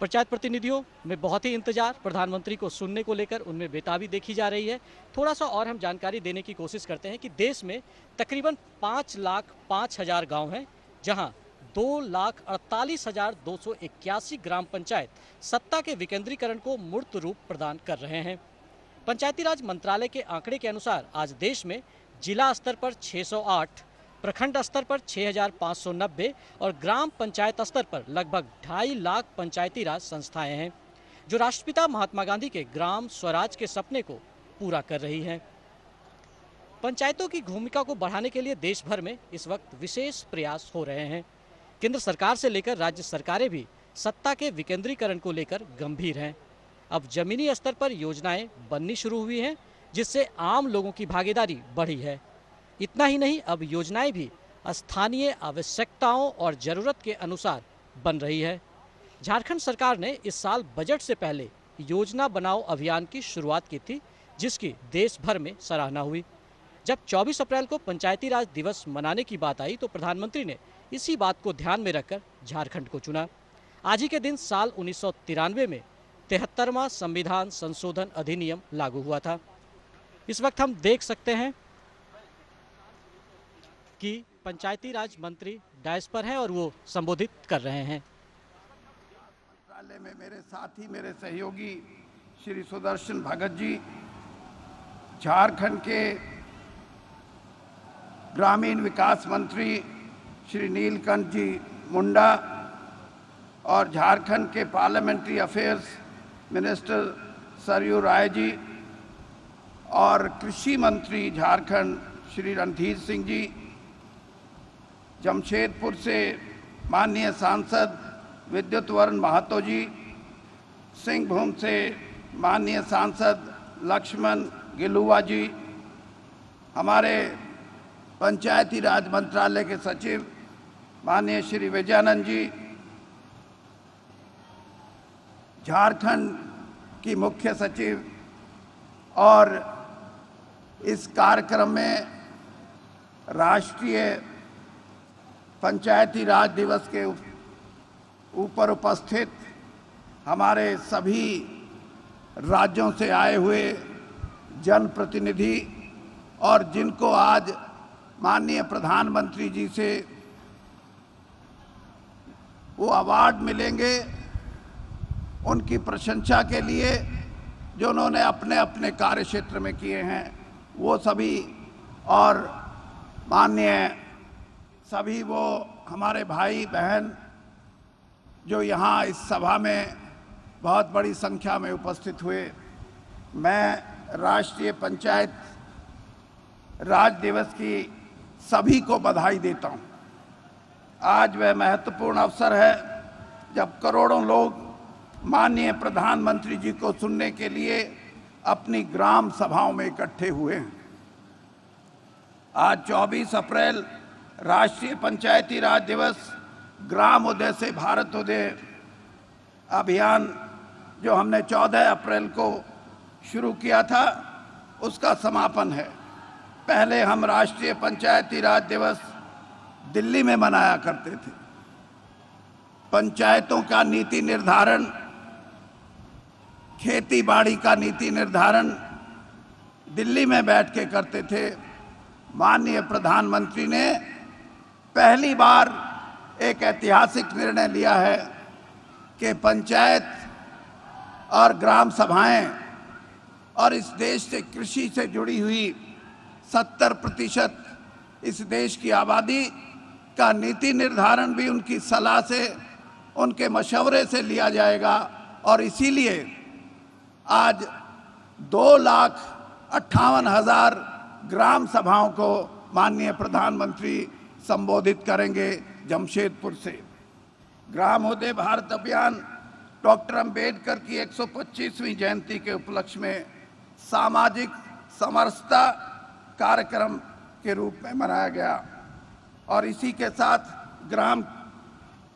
पंचायत प्रतिनिधियों में बहुत ही इंतजार, प्रधानमंत्री को सुनने को लेकर उनमें बेताबी देखी जा रही है। थोड़ा सा और हम जानकारी देने की कोशिश करते हैं कि देश में तकरीबन 5,05,000 गांव हैं, जहां 2,48,281 ग्राम पंचायत सत्ता के विकेंद्रीकरण को मूर्त रूप प्रदान कर रहे हैं। पंचायती राज मंत्रालय के आंकड़े के अनुसार आज देश में जिला स्तर पर 608, प्रखंड स्तर पर 6,590 और ग्राम पंचायत स्तर पर लगभग 2.5 लाख पंचायती राज संस्थाएं हैं, जो राष्ट्रपिता महात्मा गांधी के ग्राम स्वराज के सपने को पूरा कर रही हैं। पंचायतों की भूमिका को बढ़ाने के लिए देश भर में इस वक्त विशेष प्रयास हो रहे हैं। केंद्र सरकार से लेकर राज्य सरकारें भी सत्ता के विकेंद्रीकरण को लेकर गंभीर हैं। अब जमीनी स्तर पर योजनाएं बननी शुरू हुई हैं, जिससे आम लोगों की भागीदारी बढ़ी है। इतना ही नहीं, अब योजनाएं भी स्थानीय आवश्यकताओं और जरूरत के अनुसार बन रही है। झारखंड सरकार ने इस साल बजट से पहले योजना बनाओ अभियान की शुरुआत की थी, जिसकी देश भर में सराहना हुई। जब 24 अप्रैल को पंचायती राज दिवस मनाने की बात आई तो प्रधानमंत्री ने इसी बात को ध्यान में रखकर झारखंड को चुना। आज ही के दिन साल 1993 में 73वां संविधान संशोधन अधिनियम लागू हुआ था। इस वक्त हम देख सकते हैं कि पंचायती राज मंत्री डायस पर हैं और वो संबोधित कर रहे हैं। मंत्रालय में मेरे साथी, मेरे सहयोगी श्री सुदर्शन भगत जी, झारखंड के ग्रामीण विकास मंत्री श्री नीलकंठ जी मुंडा और झारखंड के parliamentary affairs minister Saryu Rai ji और कृषि मंत्री झारखंड श्री रणधीर सिंह जी, जमशेदपुर से माननीय सांसद विद्युत वरण महतो जी, सिंहभूम से माननीय सांसद लक्ष्मण गिलुआ जी, हमारे पंचायती राज मंत्रालय के सचिव माननीय श्री विजयानंद जी, झारखंड की मुख्य सचिव और इस कार्यक्रम में राष्ट्रीय पंचायती राज दिवस के ऊपर उपस्थित हमारे सभी राज्यों से आए हुए जनप्रतिनिधि और जिनको आज माननीय प्रधानमंत्री जी से वो अवार्ड मिलेंगे, उनकी प्रशंसा के लिए जो उन्होंने अपने अपने कार्य क्षेत्र में किए हैं, वो सभी और माननीय सभी वो हमारे भाई बहन जो यहाँ इस सभा में बहुत बड़ी संख्या में उपस्थित हुए, मैं राष्ट्रीय पंचायत राज दिवस की सभी को बधाई देता हूँ। आज वह महत्वपूर्ण अवसर है जब करोड़ों लोग माननीय प्रधानमंत्री जी को सुनने के लिए अपनी ग्राम सभाओं में इकट्ठे हुए हैं। आज 24 अप्रैल राष्ट्रीय पंचायती राज दिवस, ग्राम उदय से भारत उदय अभियान जो हमने 14 अप्रैल को शुरू किया था, उसका समापन है। पहले हम राष्ट्रीय पंचायती राज दिवस दिल्ली में मनाया करते थे। पंचायतों का नीति निर्धारण, खेती बाड़ी का नीति निर्धारण दिल्ली में बैठ के करते थे। माननीय प्रधानमंत्री ने पहली बार एक ऐतिहासिक निर्णय लिया है कि पंचायत और ग्राम सभाएं और इस देश से कृषि से जुड़ी हुई 70% इस देश की आबादी का नीति निर्धारण भी उनकी सलाह से, उनके मशवरे से लिया जाएगा। और इसीलिए आज 2,58,000 ग्राम सभाओं को माननीय प्रधानमंत्री संबोधित करेंगे जमशेदपुर से। ग्राम उदय भारत अभियान डॉक्टर अंबेडकर की 125वीं जयंती के उपलक्ष्य में सामाजिक समरसता कार्यक्रम के रूप में मनाया गया और इसी के साथ ग्राम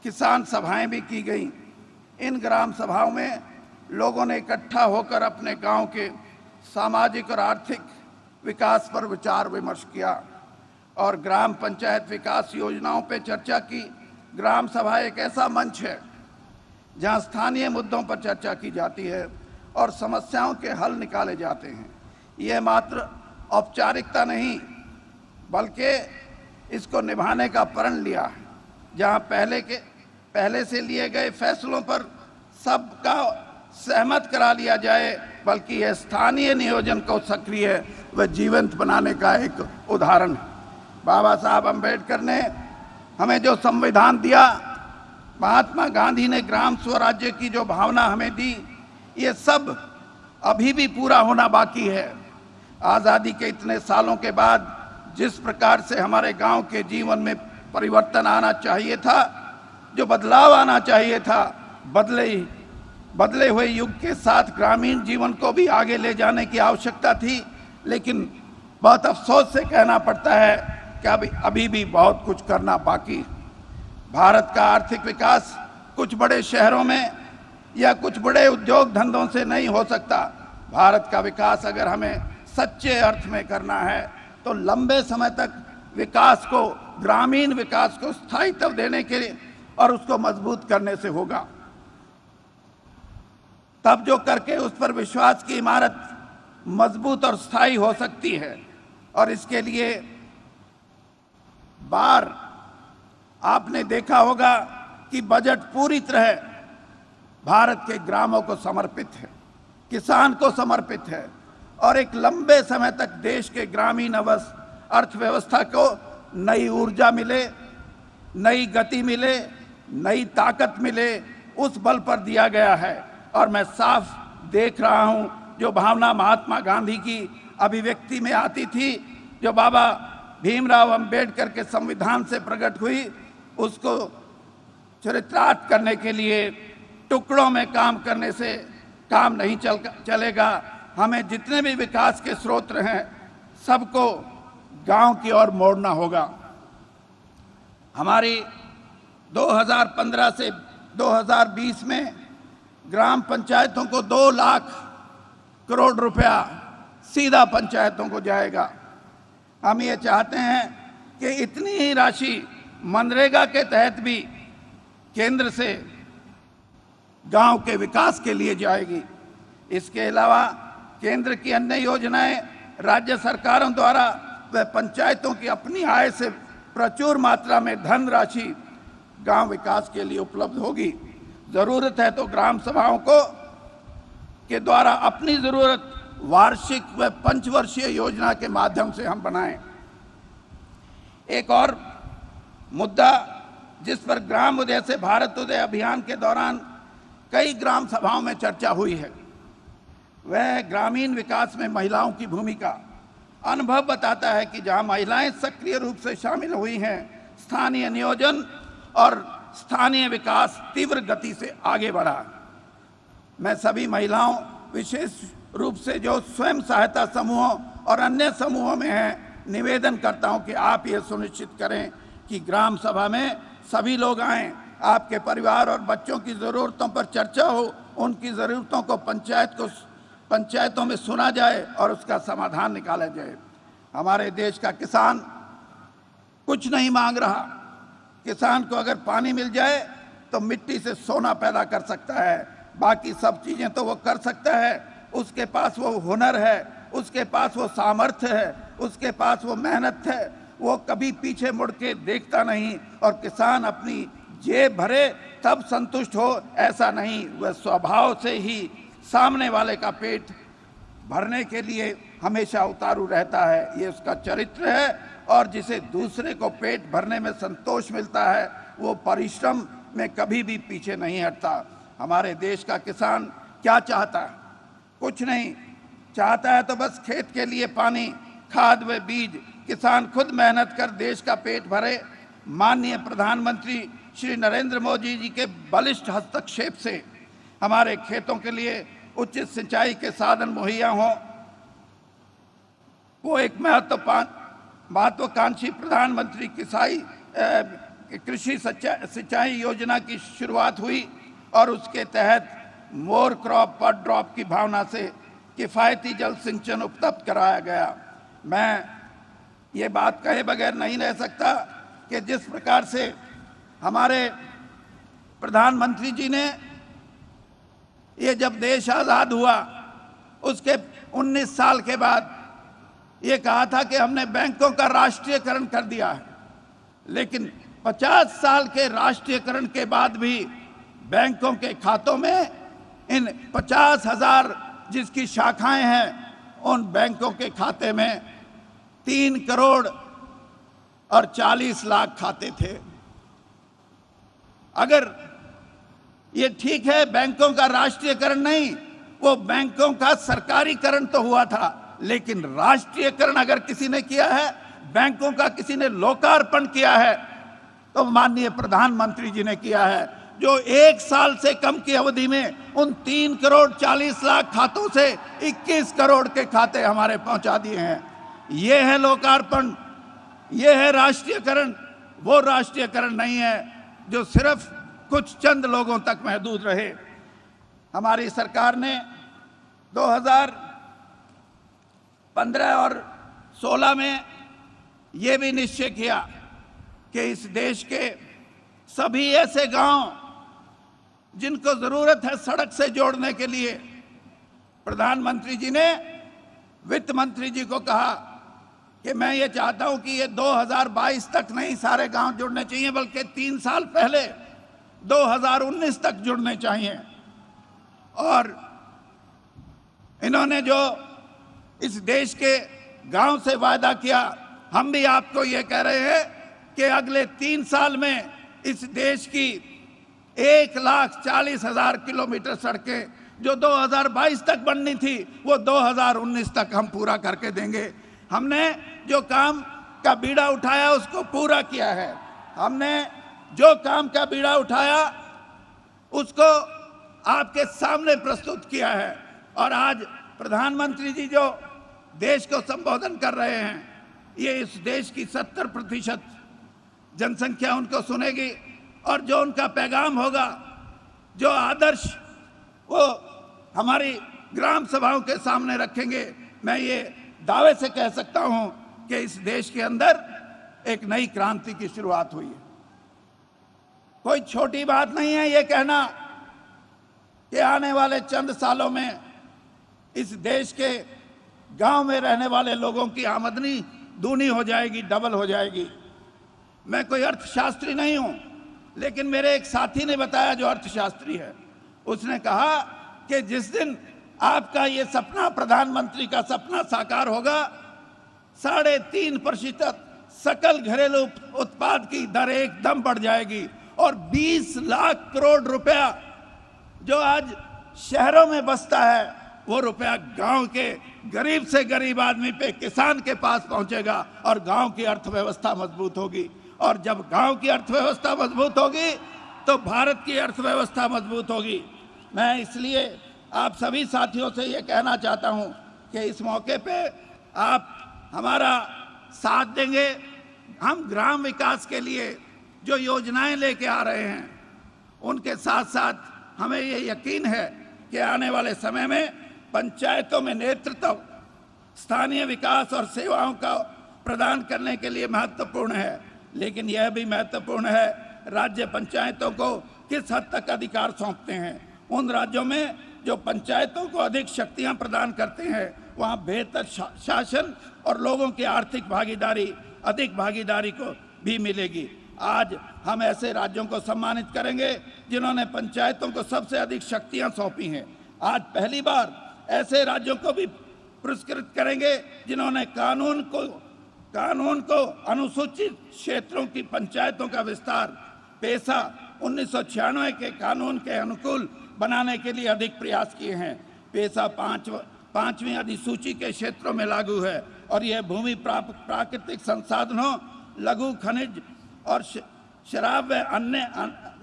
किसान सभाएं भी की गई। इन ग्राम सभाओं में लोगों ने इकट्ठा होकर अपने गांव के सामाजिक और आर्थिक विकास पर विचार विमर्श किया और ग्राम पंचायत विकास योजनाओं पर चर्चा की। ग्राम सभा एक ऐसा मंच है जहां स्थानीय मुद्दों पर चर्चा की जाती है और समस्याओं के हल निकाले जाते हैं। यह मात्र औपचारिकता नहीं बल्कि इसको निभाने का प्रण लिया है, जहां पहले से लिए गए फैसलों पर सबका सहमत करा लिया जाए, बल्कि यह स्थानीय नियोजन को सक्रिय व जीवंत बनाने का एक उदाहरण है। बाबा साहब अम्बेडकर ने हमें जो संविधान दिया, महात्मा गांधी ने ग्राम स्वराज्य की जो भावना हमें दी, ये सब अभी भी पूरा होना बाकी है। आज़ादी के इतने सालों के बाद जिस प्रकार से हमारे गांव के जीवन में परिवर्तन आना चाहिए था, जो बदलाव आना चाहिए था, बदले हुए युग के साथ ग्रामीण जीवन को भी आगे ले जाने की आवश्यकता थी। लेकिन बहुत अफसोस से कहना पड़ता है कि अभी भी बहुत कुछ करना बाकी है। भारत का आर्थिक विकास कुछ बड़े शहरों में या कुछ बड़े उद्योग धंधों से नहीं हो सकता। भारत का विकास अगर हमें सच्चे अर्थ में करना है तो लंबे समय तक विकास को, ग्रामीण विकास को स्थायित्व देने के लिए और उसको मजबूत करने से होगा। तब जो करके उस पर विश्वास की इमारत मजबूत और स्थायी हो सकती है। और इसके लिए आपने देखा होगा कि बजट पूरी तरह भारत के ग्रामों को समर्पित है, किसान को समर्पित है और एक लंबे समय तक देश के ग्रामीण अर्थव्यवस्था को नई ऊर्जा मिले, नई गति मिले, नई ताकत मिले, उस बल पर दिया गया है। और मैं साफ देख रहा हूं जो भावना महात्मा गांधी की अभिव्यक्ति में आती थी, जो बाबा भीमराव अंबेडकर के संविधान से प्रकट हुई, उसको चरितार्थ करने के लिए टुकड़ों में काम करने से काम नहीं चलेगा। हमें जितने भी विकास के स्रोत हैं सबको गांव की ओर मोड़ना होगा। हमारी 2015 से 2020 में ग्राम पंचायतों को 2 लाख करोड़ रुपया सीधा पंचायतों को जाएगा। हम ये चाहते हैं कि इतनी ही राशि मनरेगा के तहत भी केंद्र से गांव के विकास के लिए जाएगी। इसके अलावा केंद्र की अन्य योजनाएं राज्य सरकारों द्वारा व पंचायतों की अपनी आय से प्रचुर मात्रा में धनराशि गांव विकास के लिए उपलब्ध होगी। जरूरत है तो ग्राम सभाओं के द्वारा अपनी जरूरत वार्षिक व पंचवर्षीय योजना के माध्यम से हम बनाएं। एक और मुद्दा जिस पर ग्राम उदय से भारत उदय अभियान के दौरान कई ग्राम सभाओं में चर्चा हुई है, वह ग्रामीण विकास में महिलाओं की भूमिका। अनुभव बताता है कि जहां महिलाएं सक्रिय रूप से शामिल हुई हैं, स्थानीय नियोजन और स्थानीय विकास तीव्र गति से आगे बढ़ा। मैं सभी महिलाओं, विशेष रूप से जो स्वयं सहायता समूहों और अन्य समूहों में हैं, निवेदन करता हूं कि आप ये सुनिश्चित करें कि ग्राम सभा में सभी लोग आएं, आपके परिवार और बच्चों की ज़रूरतों पर चर्चा हो, उनकी ज़रूरतों को पंचायतों में सुना जाए और उसका समाधान निकाला जाए। हमारे देश का किसान कुछ नहीं मांग रहा। किसान को अगर पानी मिल जाए तो मिट्टी से सोना पैदा कर सकता है, बाकी सब चीज़ें तो वो कर सकता है। उसके पास वो हुनर है, उसके पास वो सामर्थ्य है, उसके पास वो मेहनत है। वो कभी पीछे मुड़ के देखता नहीं और किसान अपनी जेब भरे तब संतुष्ट हो, ऐसा नहीं। वह स्वभाव से ही सामने वाले का पेट भरने के लिए हमेशा उतारू रहता है, ये उसका चरित्र है। और जिसे दूसरे को पेट भरने में संतोष मिलता है, वो परिश्रम में कभी भी पीछे नहीं हटता। हमारे देश का किसान क्या चाहता है? कुछ नहीं चाहता है तो बस खेत के लिए पानी, खाद व बीज। किसान खुद मेहनत कर देश का पेट भरे। माननीय प्रधानमंत्री श्री नरेंद्र मोदी जी के बलिष्ठ हस्तक्षेप से हमारे खेतों के लिए उचित सिंचाई के साधन मुहैया हों। वो एक महत्वाकांक्षी प्रधानमंत्री कृषि सिंचाई योजना की शुरुआत हुई और उसके तहत मोर क्रॉप पर ड्रॉप की भावना से किफ़ायती जल सिंचन उपलब्ध कराया गया। मैं ये बात कहे बगैर नहीं रह सकता कि जिस प्रकार से हमारे प्रधानमंत्री जी ने ये जब देश आज़ाद हुआ उसके 19 साल के बाद ये कहा था कि हमने बैंकों का राष्ट्रीयकरण कर दिया है, लेकिन 50 साल के राष्ट्रीयकरण के बाद भी बैंकों के खातों में इन 50,000 जिसकी शाखाएं हैं उन बैंकों के खाते में 3 करोड़ और 40 लाख खाते थे। अगर ये ठीक है बैंकों का राष्ट्रीयकरण नहीं, वो बैंकों का सरकारीकरण तो हुआ था, लेकिन राष्ट्रीयकरण अगर किसी ने किया है, बैंकों का किसी ने लोकार्पण किया है, तो माननीय प्रधानमंत्री जी ने किया है, जो 1 साल से कम की अवधि में उन 3 करोड़ 40 लाख खातों से 21 करोड़ के खाते हमारे पहुंचा दिए हैं। ये है लोकार्पण, ये है राष्ट्रीयकरण। वो राष्ट्रीयकरण नहीं है जो सिर्फ कुछ चंद लोगों तक महदूद रहे। हमारी सरकार ने 2015 और 16 में ये भी निश्चय किया कि इस देश के सभी ऐसे गांव जिनको जरूरत है सड़क से जोड़ने के लिए, प्रधानमंत्री जी ने वित्त मंत्री जी को कहा कि मैं ये चाहता हूं कि ये 2022 तक नहीं सारे गांव जुड़ने चाहिए, बल्कि 3 साल पहले 2019 तक जुड़ने चाहिए। और इन्होंने जो इस देश के गांव से वादा किया, हम भी आपको ये कह रहे हैं कि अगले 3 साल में इस देश की 1,40,000 किलोमीटर सड़कें जो 2022 तक बननी थी वो 2019 तक हम पूरा करके देंगे। हमने जो काम का बीड़ा उठाया उसको पूरा किया है। हमने जो काम का बीड़ा उठाया उसको आपके सामने प्रस्तुत किया है। और आज प्रधानमंत्री जी जो देश को संबोधन कर रहे हैं, ये इस देश की 70% जनसंख्या उनको सुनेगी, और जो उनका पैगाम होगा, जो आदर्श वो हमारी ग्राम सभाओं के सामने रखेंगे। मैं ये दावे से कह सकता हूं कि इस देश के अंदर एक नई क्रांति की शुरुआत हुई है। कोई छोटी बात नहीं है ये कहना कि आने वाले चंद सालों में इस देश के गांव में रहने वाले लोगों की आमदनी दूनी हो जाएगी, डबल हो जाएगी। मैं कोई अर्थशास्त्री नहीं हूं, लेकिन मेरे एक साथी ने बताया जो अर्थशास्त्री है, उसने कहा कि जिस दिन आपका ये सपना, प्रधानमंत्री का सपना साकार होगा, 3.5% सकल घरेलू उत्पाद की दर एकदम बढ़ जाएगी, और 20 लाख करोड़ रुपया जो आज शहरों में बसता है वो रुपया गांव के गरीब से गरीब आदमी पे, किसान के पास पहुंचेगा, और गांव की अर्थव्यवस्था मजबूत होगी। और जब गांव की अर्थव्यवस्था मजबूत होगी तो भारत की अर्थव्यवस्था मजबूत होगी। मैं इसलिए आप सभी साथियों से ये कहना चाहता हूं कि इस मौके पे आप हमारा साथ देंगे। हम ग्राम विकास के लिए जो योजनाएं लेके आ रहे हैं उनके साथ साथ हमें ये यकीन है कि आने वाले समय में पंचायतों में नेतृत्व स्थानीय विकास और सेवाओं का प्रदान करने के लिए महत्वपूर्ण है, लेकिन यह भी महत्वपूर्ण है राज्य पंचायतों को किस हद तक अधिकार सौंपते हैं। उन राज्यों में जो पंचायतों को अधिक शक्तियां प्रदान करते हैं वहां बेहतर शासन और लोगों की आर्थिक भागीदारी, अधिक भागीदारी को भी मिलेगी। आज हम ऐसे राज्यों को सम्मानित करेंगे जिन्होंने पंचायतों को सबसे अधिक शक्तियां सौंपी हैं। आज पहली बार ऐसे राज्यों को भी पुरस्कृत करेंगे जिन्होंने कानून को अनुसूचित क्षेत्रों की पंचायतों का विस्तार पेशा 1996 के कानून के अनुकूल बनाने के लिए अधिक प्रयास किए हैं। पेशा 5वीं अधिसूची के क्षेत्रों में लागू है, और यह भूमि, प्राकृतिक संसाधनों, लघु खनिज और शराब व अन्य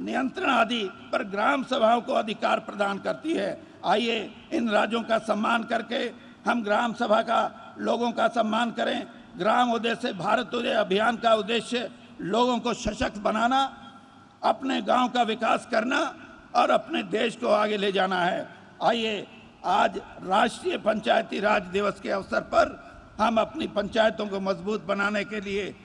नियंत्रण आदि पर ग्राम सभाओं को अधिकार प्रदान करती है। आइए इन राज्यों का सम्मान करके हम ग्राम सभा का लोगों का सम्मान करें। ग्राम उदय से भारत उदय अभियान का उद्देश्य लोगों को सशक्त बनाना, अपने गांव का विकास करना और अपने देश को आगे ले जाना है। आइए आज राष्ट्रीय पंचायती राज दिवस के अवसर पर हम अपनी पंचायतों को मजबूत बनाने के लिए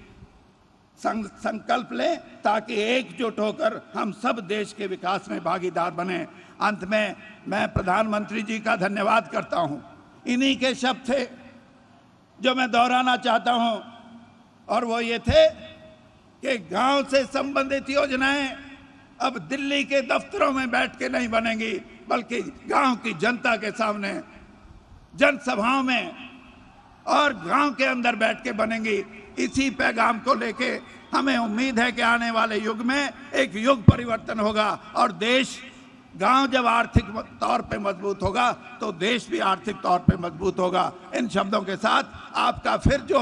संकल्प लें ताकि एकजुट होकर हम सब देश के विकास में भागीदार बने। अंत में मैं प्रधानमंत्री जी का धन्यवाद करता हूं। इन्हीं के शब्द थे जो मैं दोहराना चाहता हूं, और वो ये थे कि गांव से संबंधित योजनाएं अब दिल्ली के दफ्तरों में बैठ के नहीं बनेंगी, बल्कि गांव की जनता के सामने जनसभाओं में और गांव के अंदर बैठ के बनेंगी। इसी पैगाम को लेके हमें उम्मीद है कि आने वाले युग में एक युग परिवर्तन होगा, और देश, गांव जब आर्थिक तौर पे मजबूत होगा तो देश भी आर्थिक तौर पे मजबूत होगा। इन शब्दों के साथ आपका फिर जो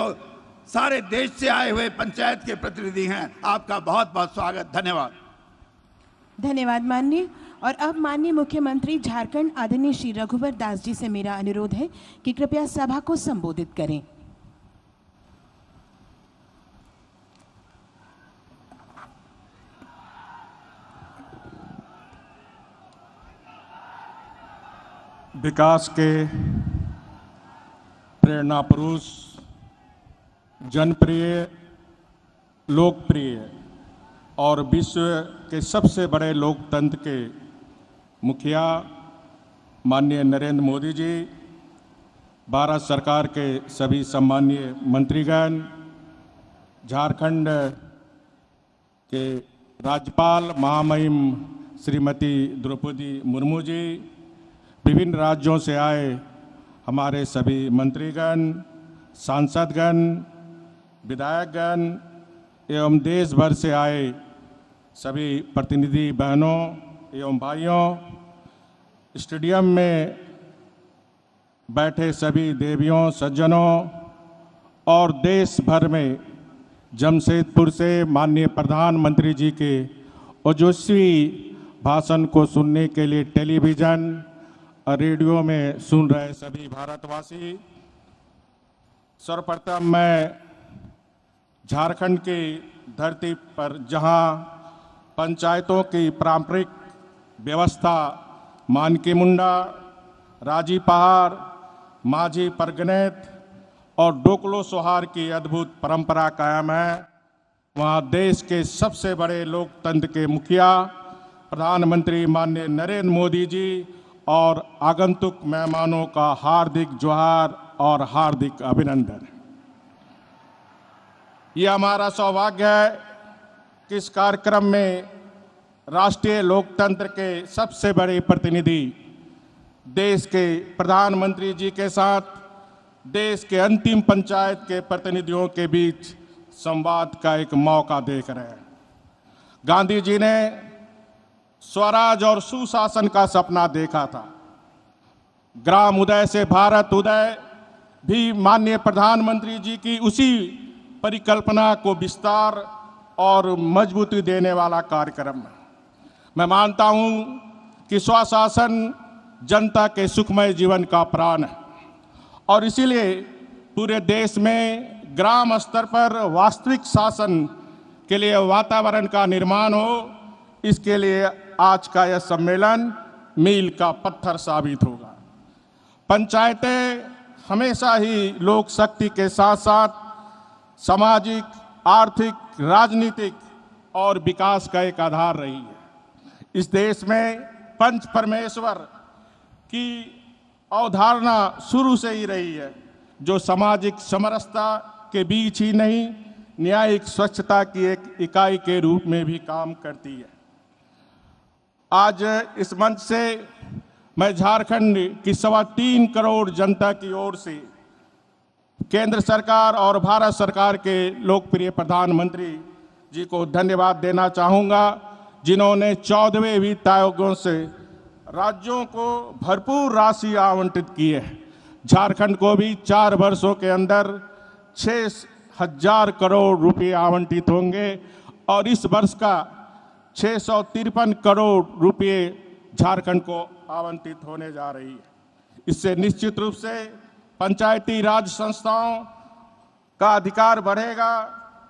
सारे देश से आए हुए पंचायत के प्रतिनिधि हैं, आपका बहुत बहुत स्वागत। धन्यवाद। धन्यवाद माननीय। और अब माननीय मुख्यमंत्री झारखंड आदरणीय श्री रघुवर दास जी से मेरा अनुरोध है कि कृपया सभा को संबोधित करें। विकास के प्रेरणा पुरुष, जनप्रिय, लोकप्रिय और विश्व के सबसे बड़े लोकतंत्र के मुखिया माननीय नरेंद्र मोदी जी, भारत सरकार के सभी सम्मानीय मंत्रीगण, झारखंड के राज्यपाल महामहिम श्रीमती द्रौपदी मुर्मू जी, विभिन्न राज्यों से आए हमारे सभी मंत्रीगण, सांसदगण, विधायकगण एवं देश भर से आए सभी प्रतिनिधि बहनों एवं भाइयों, स्टेडियम में बैठे सभी देवियों, सज्जनों और देश भर में जमशेदपुर से माननीय प्रधानमंत्री जी के ओजस्वी भाषण को सुनने के लिए टेलीविज़न और रेडियो में सुन रहे सभी भारतवासी, सर्वप्रथम मैं झारखंड की धरती पर जहां पंचायतों की पारंपरिक व्यवस्था मानकी मुंडा, राजी पहाड़, माझी परगनेत और डोकलो सोहार की अद्भुत परंपरा कायम है, वहां देश के सबसे बड़े लोकतंत्र के मुखिया प्रधानमंत्री माननीय नरेंद्र मोदी जी और आगंतुक मेहमानों का हार्दिक जोहार और हार्दिक अभिनंदन। ये हमारा सौभाग्य है कि इस कार्यक्रम में राष्ट्रीय लोकतंत्र के सबसे बड़े प्रतिनिधि देश के प्रधानमंत्री जी के साथ देश के अंतिम पंचायत के प्रतिनिधियों के बीच संवाद का एक मौका देख रहे हैं। गांधी जी ने स्वराज और सुशासन का सपना देखा था। ग्राम उदय से भारत उदय भी माननीय प्रधानमंत्री जी की उसी परिकल्पना को विस्तार और मजबूती देने वाला कार्यक्रम है। मैं मानता हूं कि स्वशासन जनता के सुखमय जीवन का प्राण है और इसीलिए पूरे देश में ग्राम स्तर पर वास्तविक शासन के लिए वातावरण का निर्माण हो, इसके लिए आज का यह सम्मेलन मील का पत्थर साबित होगा। पंचायतें हमेशा ही लोक शक्ति के साथ साथ सामाजिक, आर्थिक, राजनीतिक और विकास का एक आधार रही है। इस देश में पंच परमेश्वर की अवधारणा शुरू से ही रही है, जो सामाजिक समरसता के बीच ही नहीं, न्यायिक स्वच्छता की एक इकाई के रूप में भी काम करती है। आज इस मंच से मैं झारखंड की 3.25 करोड़ जनता की ओर से केंद्र सरकार और भारत सरकार के लोकप्रिय प्रधानमंत्री जी को धन्यवाद देना चाहूँगा, जिन्होंने 14वें वित्त आयोगों से राज्यों को भरपूर राशि आवंटित की है। झारखंड को भी 4 वर्षों के अंदर 6,000 करोड़ रुपए आवंटित होंगे और इस वर्ष का 653 करोड़ रुपए झारखंड को आवंटित होने जा रही है। इससे निश्चित रूप से पंचायती राज संस्थाओं का अधिकार बढ़ेगा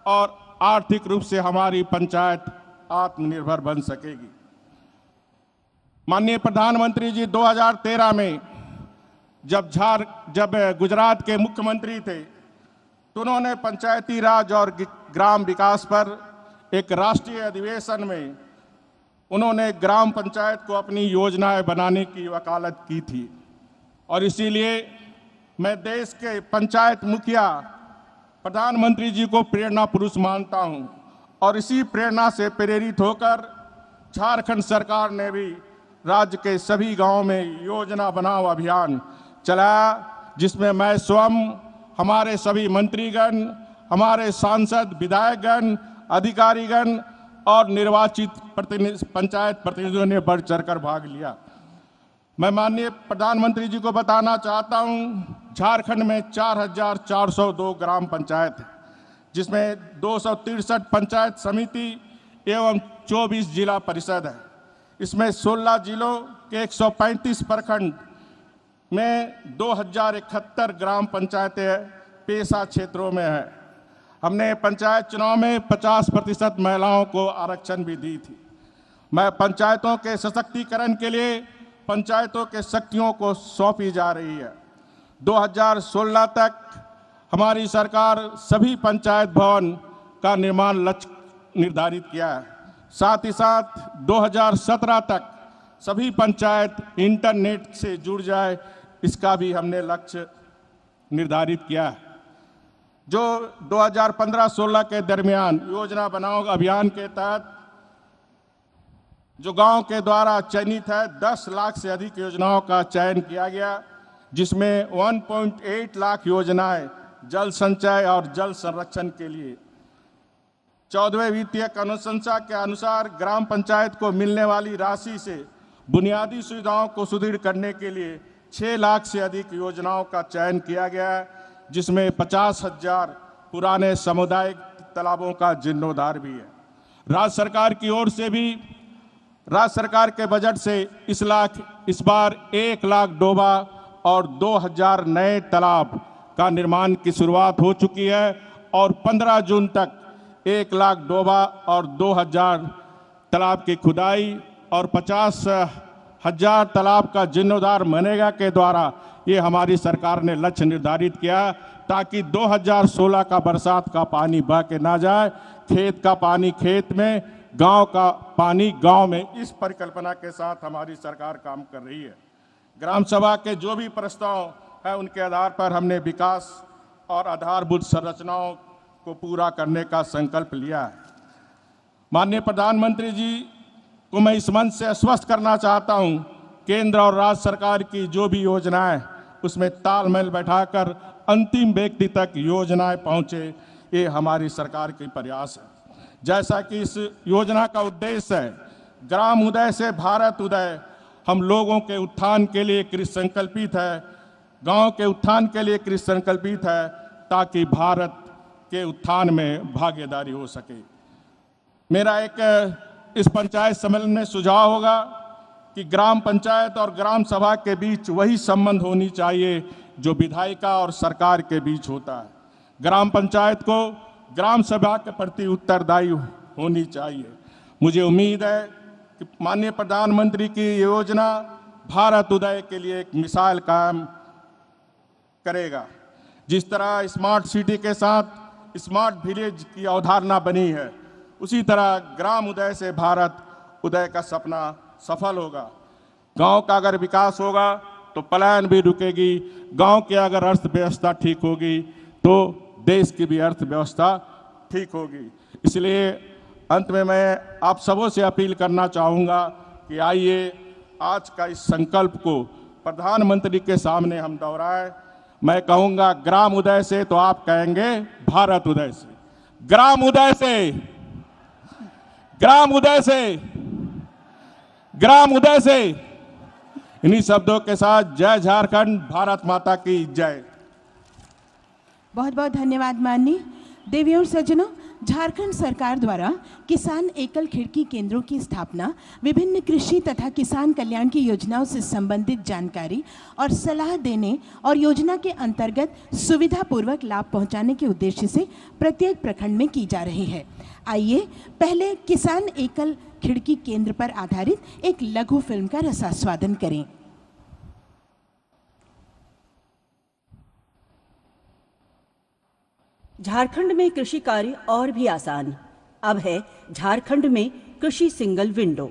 और आर्थिक रूप से हमारी पंचायत आत्मनिर्भर बन सकेगी। माननीय प्रधानमंत्री जी 2013 में जब गुजरात के मुख्यमंत्री थे तो उन्होंने पंचायती राज और ग्राम विकास पर एक राष्ट्रीय अधिवेशन में उन्होंने ग्राम पंचायत को अपनी योजनाएं बनाने की वकालत की थी। और इसीलिए मैं देश के पंचायत मुखिया प्रधानमंत्री जी को प्रेरणा पुरुष मानता हूं। और इसी प्रेरणा से प्रेरित होकर झारखंड सरकार ने भी राज्य के सभी गांवों में योजना बनाओ अभियान चलाया, जिसमें मैं स्वयं, हमारे सभी मंत्रीगण, हमारे सांसद, विधायकगण, अधिकारीगण और निर्वाचित पंचायत प्रतिनिधियों ने बढ़ चढ़कर भाग लिया। मैं माननीय प्रधानमंत्री जी को बताना चाहता हूं, झारखंड में 4,402 ग्राम पंचायत है, जिसमें 263 पंचायत समिति एवं 24 जिला परिषद है। इसमें 16 जिलों के 135 प्रखंड में 2071 ग्राम पंचायतें पेशा क्षेत्रों में है। हमने पंचायत चुनाव में 50% महिलाओं को आरक्षण भी दी थी। मैं पंचायतों के सशक्तिकरण के लिए पंचायतों के शक्तियों को सौंपी जा रही है। 2016 तक हमारी सरकार सभी पंचायत भवन का निर्माण लक्ष्य निर्धारित किया है। साथ ही साथ 2017 तक सभी पंचायत इंटरनेट से जुड़ जाए, इसका भी हमने लक्ष्य निर्धारित किया है। जो 2015-16 के दरमियान योजना बनाओ अभियान के तहत जो गांव के द्वारा चयनित है, 10 लाख से अधिक योजनाओं का चयन किया गया, जिसमें 1.8 लाख योजनाएं जल संचय और जल संरक्षण के लिए। 14वें वित्तीय अनुशंसा के अनुसार ग्राम पंचायत को मिलने वाली राशि से बुनियादी सुविधाओं को सुदृढ़ करने के लिए 6 लाख से अधिक योजनाओं का चयन किया गया है, जिसमें 50,000 पुराने सामुदायिक तालाबों का जीर्णोद्धार भी है। राज्य सरकार की ओर से भी राज्य सरकार के बजट से इस बार 1 लाख डोबा और 2,000 नए तालाब का निर्माण की शुरुआत हो चुकी है और 15 जून तक 1 लाख डोबा और 2,000 तालाब की खुदाई और 50,000 तालाब का जीर्णोद्धार मनरेगा के द्वारा ये हमारी सरकार ने लक्ष्य निर्धारित किया, ताकि 2016 का बरसात का पानी बह के ना जाए, खेत का पानी खेत में, गांव का पानी गांव में। इस परिकल्पना के साथ हमारी सरकार काम कर रही है। ग्राम सभा के जो भी प्रस्ताव है, उनके आधार पर हमने विकास और आधारभूत संरचनाओं को पूरा करने का संकल्प लिया है। माननीय प्रधानमंत्री जी को मैं इस मंच से आश्वस्त करना चाहता हूं, केंद्र और राज्य सरकार की जो भी योजनाएं, उसमें तालमेल बैठाकर अंतिम व्यक्ति तक योजनाएं पहुंचे, ये हमारी सरकार के प्रयास है। जैसा कि इस योजना का उद्देश्य है, ग्राम उदय से भारत उदय, हम लोगों के उत्थान के लिए कृत संकल्पित है, गांव के उत्थान के लिए कृत संकल्पित है, ताकि भारत के उत्थान में भागीदारी हो सके। मेरा एक इस पंचायत सम्मेलन में सुझाव होगा कि ग्राम पंचायत और ग्राम सभा के बीच वही संबंध होनी चाहिए जो विधायिका और सरकार के बीच होता है। ग्राम पंचायत को ग्राम सभा के प्रति उत्तरदायी होनी चाहिए। मुझे उम्मीद है कि माननीय प्रधानमंत्री की योजना भारत उदय के लिए एक मिसाल कायम करेगा। जिस तरह स्मार्ट सिटी के साथ स्मार्ट विलेज की अवधारणा बनी है, उसी तरह ग्राम उदय से भारत उदय का सपना सफल होगा। गांव का अगर विकास होगा तो पलायन भी रुकेगी, गांव की अगर अर्थव्यवस्था ठीक होगी तो देश की भी अर्थव्यवस्था ठीक होगी। इसलिए अंत में मैं आप सबों से अपील करना चाहूँगा कि आइए आज का इस संकल्प को प्रधानमंत्री के सामने हम दोहराएं। मैं कहूँगा ग्राम उदय से, तो आप कहेंगे भारत उदय से। ग्राम उदय से, ग्राम उदय से, ग्राम उदय से। इन्हीं शब्दों के साथ जय झारखंड, भारत माता की जय। बहुत बहुत धन्यवाद माननीय देवियों और सज्जनों। झारखंड सरकार द्वारा किसान एकल खिड़की केंद्रों की स्थापना, विभिन्न कृषि तथा किसान कल्याण की योजनाओं से संबंधित जानकारी और सलाह देने और योजना के अंतर्गत सुविधापूर्वक लाभ पहुंचाने के उद्देश्य से प्रत्येक प्रखंड में की जा रही है। आइए पहले किसान एकल खिड़की केंद्र पर आधारित एक लघु फिल्म का रसास्वादन करें। झारखंड में कृषि कार्य और भी आसान। अब है झारखंड में कृषि सिंगल विंडो।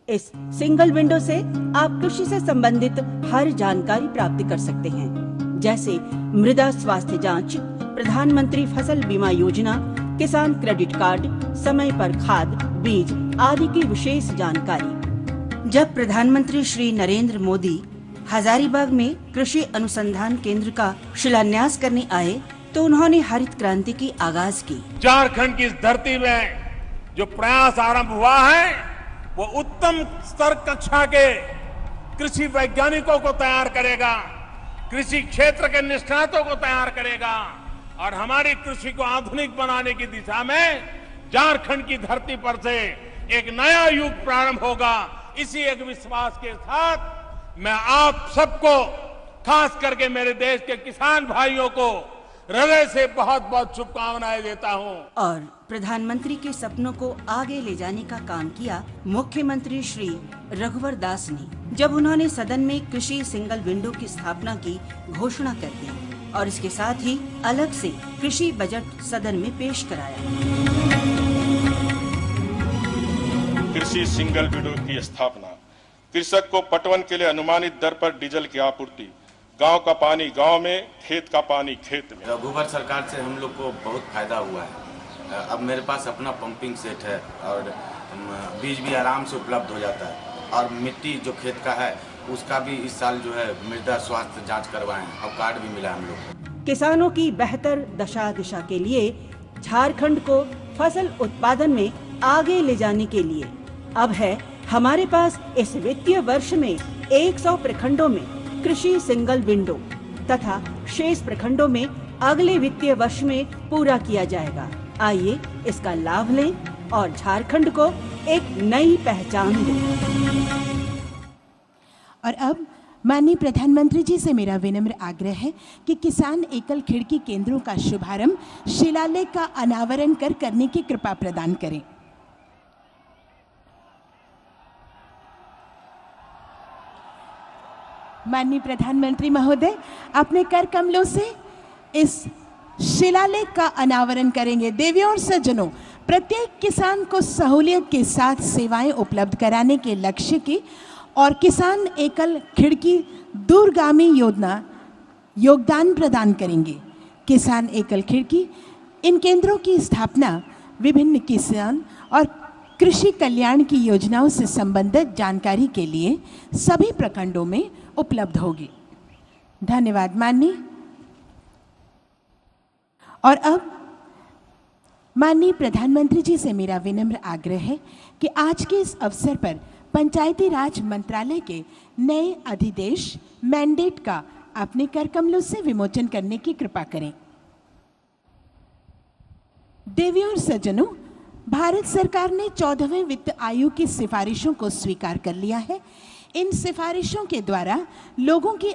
इस सिंगल विंडो से आप कृषि से संबंधित हर जानकारी प्राप्त कर सकते हैं, जैसे मृदा स्वास्थ्य जांच, प्रधानमंत्री फसल बीमा योजना, किसान क्रेडिट कार्ड, समय पर खाद, बीज आदि की विशेष जानकारी। जब प्रधानमंत्री श्री नरेंद्र मोदी हजारीबाग में कृषि अनुसंधान केंद्र का शिलान्यास करने आए तो उन्होंने हरित क्रांति की आगाज की। झारखंड की इस धरती में जो प्रयास आरंभ हुआ है वो उत्तम स्तर कक्षा के कृषि वैज्ञानिकों को तैयार करेगा, कृषि क्षेत्र के निष्णातों को तैयार करेगा और हमारी कृषि को आधुनिक बनाने की दिशा में झारखंड की धरती पर से एक नया युग प्रारंभ होगा। इसी एक विश्वास के साथ मैं आप सबको, खास करके मेरे देश के किसान भाइयों को हृदय से बहुत बहुत शुभकामनाएं देता हूं। और प्रधानमंत्री के सपनों को आगे ले जाने का काम किया मुख्यमंत्री श्री रघुवर दास ने, जब उन्होंने सदन में कृषि सिंगल विंडो की स्थापना की घोषणा कर दी और इसके साथ ही अलग से कृषि बजट सदन में पेश कराया। कृषि सिंगल विंडो की स्थापना, कृषक को पटवन के लिए अनुमानित दर पर डीजल की आपूर्ति, गांव का पानी गांव में, खेत का पानी खेत में। रघुवर सरकार से हम लोग को बहुत फायदा हुआ है। अब मेरे पास अपना पंपिंग सेट है और बीज भी आराम से उपलब्ध हो जाता है और मिट्टी जो खेत का है उसका भी इस साल जो है मृदा स्वास्थ्य जांच करवाए हैं और कार्ड भी मिला हम लोग को। किसानों की बेहतर दशा दिशा के लिए झारखंड को फसल उत्पादन में आगे ले जाने के लिए अब है हमारे पास इस वित्तीय वर्ष में 100 प्रखंडों में कृषि सिंगल विंडो तथा शेष प्रखंडों में अगले वित्तीय वर्ष में पूरा किया जाएगा। आइए इसका लाभ लें और झारखंड को एक नई पहचान दें। और अब माननीय प्रधानमंत्री जी से मेरा विनम्र आग्रह है कि किसान एकल खिड़की केंद्रों का शुभारंभ शिलालेख का अनावरण करने की कृपा प्रदान करें। माननीय प्रधानमंत्री महोदय अपने कर कमलों से इस शिलालेख का अनावरण करेंगे। देवियों और सज्जनों, प्रत्येक किसान को सहूलियत के साथ सेवाएं उपलब्ध कराने के लक्ष्य की और किसान एकल खिड़की दूरगामी योगदान प्रदान करेंगे। किसान एकल खिड़की इन केंद्रों की स्थापना विभिन्न किसान और कृषि कल्याण की योजनाओं से संबंधित जानकारी के लिए सभी प्रखंडों में उपलब्ध होगी। धन्यवाद माननीय। और अब माननीय प्रधानमंत्री जी से मेरा विनम्र आग्रह है कि आज के इस अवसर पर पंचायती राज मंत्रालय के नए अधिदेश मैंडेट का अपने कर कमलों से विमोचन करने की कृपा करें। देवियों और सज्जनों, भारत सरकार ने 14वें वित्त आयोग की सिफारिशों को स्वीकार कर लिया है। इन सिफारिशों के द्वारा लोगों की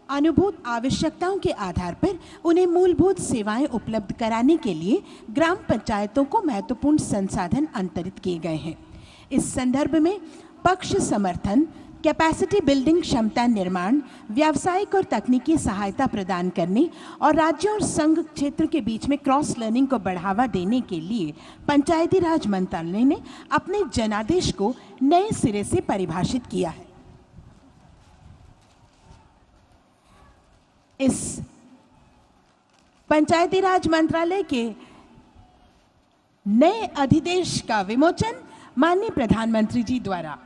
अनुभूत आवश्यकताओं के आधार पर उन्हें मूलभूत सेवाएं उपलब्ध कराने के लिए ग्राम पंचायतों को महत्वपूर्ण संसाधन अंतरित किए गए हैं। इस संदर्भ में पक्ष समर्थन, कैपेसिटी बिल्डिंग, क्षमता निर्माण, व्यावसायिक और तकनीकी सहायता प्रदान करने और राज्यों और संघ क्षेत्र के बीच में क्रॉस लर्निंग को बढ़ावा देने के लिए पंचायती राज मंत्रालय ने अपने जनादेश को नए सिरे से परिभाषित किया है। इस पंचायती राज मंत्रालय के नए अधिदेश का विमोचन माननीय प्रधानमंत्री जी द्वारा।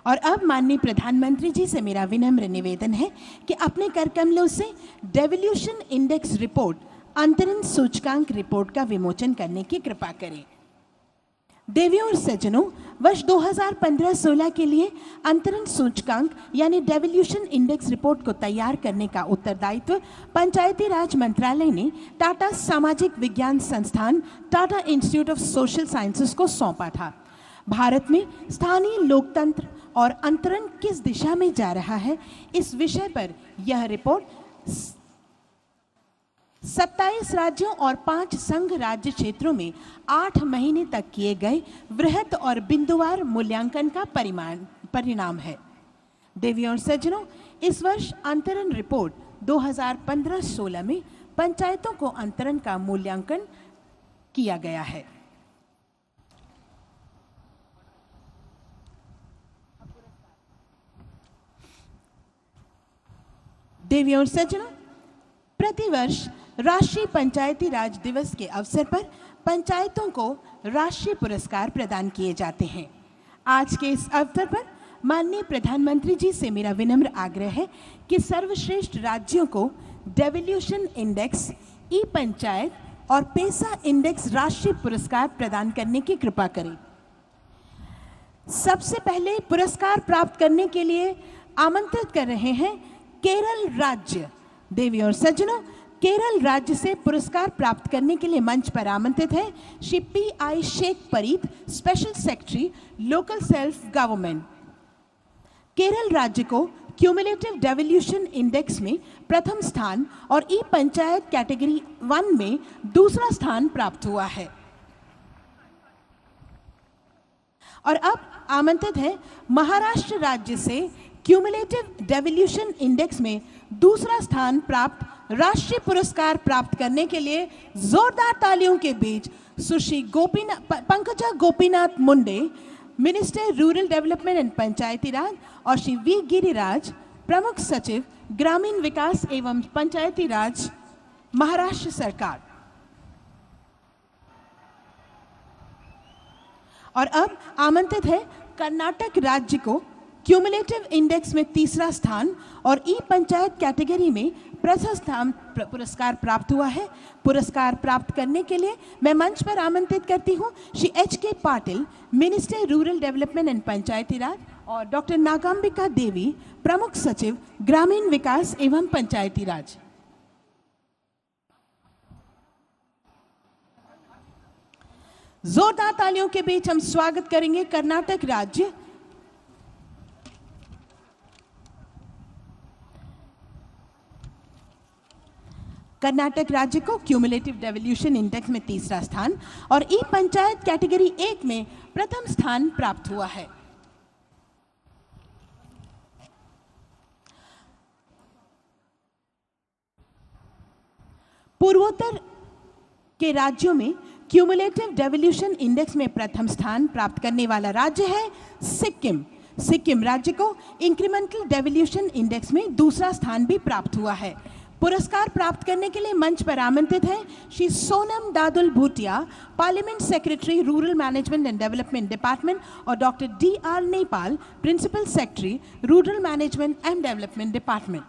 और अब माननीय प्रधानमंत्री जी से मेरा विनम्र निवेदन है कि अपने कर कमलों से डेवोल्यूशन इंडेक्स रिपोर्ट, अंतरिम सूचकांक रिपोर्ट का विमोचन करने की कृपा करें। देवियों और सज्जनों, वर्ष 2015-16 के लिए अंतरिम सूचकांक यानी डेवोल्यूशन इंडेक्स रिपोर्ट को तैयार करने का उत्तरदायित्व पंचायती राज मंत्रालय ने टाटा सामाजिक विज्ञान संस्थान, Tata institute of social sciences को सौंपा था। भारत में स्थानीय लोकतंत्र और अंतरण किस दिशा में जा रहा है, इस विषय पर यह रिपोर्ट 27 राज्यों और 5 संघ राज्य क्षेत्रों में 8 महीने तक किए गए वृहद और बिंदुवार मूल्यांकन का परिणाम है। देवियों और सज्जनों, इस वर्ष अंतरण रिपोर्ट 2015-16 में पंचायतों को अंतरण का मूल्यांकन किया गया है। देवियों और सज्जनों, प्रतिवर्ष राष्ट्रीय पंचायती राज दिवस के अवसर पर पंचायतों को राष्ट्रीय पुरस्कार प्रदान किए जाते हैं। आज के इस अवसर पर माननीय प्रधानमंत्री जी से मेरा विनम्र आग्रह है कि सर्वश्रेष्ठ राज्यों को डेवोल्यूशन इंडेक्स, ई पंचायत और पेसा इंडेक्स राष्ट्रीय पुरस्कार प्रदान करने की कृपा करें। सबसे पहले पुरस्कार प्राप्त करने के लिए आमंत्रित कर रहे हैं केरल राज्य। देवियों और सज्जनों, केरल राज्य से पुरस्कार प्राप्त करने के लिए मंच पर आमंत्रित है Shri P.I. Sheikh Pareeth, special secretary, local self government. Kerala राज्य को क्यूमुलेटिव डेवोल्यूशन इंडेक्स में प्रथम स्थान और ई पंचायत कैटेगरी 1 में दूसरा स्थान प्राप्त हुआ है। और अब आमंत्रित है महाराष्ट्र राज्य से क्यूमुलेटिव डेवोल्यूशन इंडेक्स में दूसरा स्थान प्राप्त राष्ट्रीय पुरस्कार प्राप्त करने के लिए जोरदार तालियों के बीच सुश्री Pankaja Gopinath Munde, minister rural development and Panchayati Raj, और श्री वी गिरिराज, प्रमुख सचिव ग्रामीण विकास एवं पंचायती राज, महाराष्ट्र सरकार। और अब आमंत्रित है कर्नाटक राज्य को क्यूमुलेटिव इंडेक्स में तीसरा स्थान और ई पंचायत कैटेगरी में प्रथम स्थान पुरस्कार प्राप्त हुआ है। पुरस्कार प्राप्त करने के लिए मैं मंच पर आमंत्रित करती हूं Shri H.K. Patil, minister rural development and Panchayati Raj, और डॉक्टर नागांबिका देवी, प्रमुख सचिव ग्रामीण विकास एवं पंचायती राज। जोरदार तालियों के बीच हम स्वागत करेंगे कर्नाटक राज्य। कर्नाटक राज्य को क्यूमुलेटिव डेवोल्यूशन इंडेक्स में तीसरा स्थान और ई पंचायत कैटेगरी 1 में प्रथम स्थान प्राप्त हुआ है। पूर्वोत्तर के राज्यों में क्यूमुलेटिव डेवोल्यूशन इंडेक्स में प्रथम स्थान प्राप्त करने वाला राज्य है सिक्किम। सिक्किम राज्य को इंक्रीमेंटल डेवोल्यूशन इंडेक्स में दूसरा स्थान भी प्राप्त हुआ है। पुरस्कार प्राप्त करने के लिए मंच पर आमंत्रित है Shri Sonam Dadul Bhutia, parliament secretary, rural management and development department, और doctor D.R. Nepal, principal secretary, rural management and development department.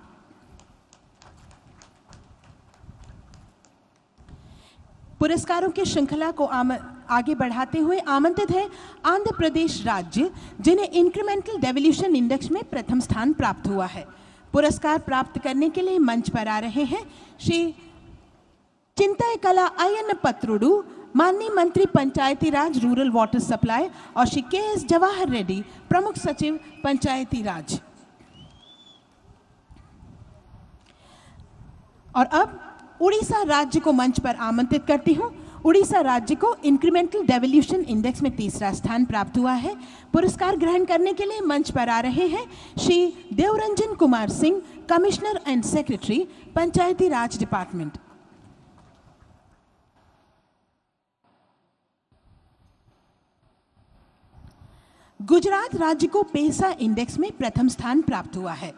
पुरस्कारों की श्रृंखला को आगे बढ़ाते हुए आमंत्रित है आंध्र प्रदेश राज्य, जिन्हें इंक्रीमेंटल डेवोल्यूशन इंडेक्स में प्रथम स्थान प्राप्त हुआ है। पुरस्कार प्राप्त करने के लिए मंच पर आ रहे हैं श्री चिंतयकला अयन पत्रुडू, माननीय मंत्री पंचायती राज, रूरल वाटर सप्लाई, और श्री K.S. जवाहर रेड्डी, प्रमुख सचिव पंचायती राज। और अब उड़ीसा राज्य को मंच पर आमंत्रित करती हूं। उड़ीसा राज्य को इंक्रीमेंटल डेवोल्यूशन इंडेक्स में तीसरा स्थान प्राप्त हुआ है। पुरस्कार ग्रहण करने के लिए मंच पर आ रहे हैं Shri Devranjan Kumar Singh, commissioner and secretary, Panchayati Raj department. Gujarat राज्य को पेसा इंडेक्स में प्रथम स्थान प्राप्त हुआ है।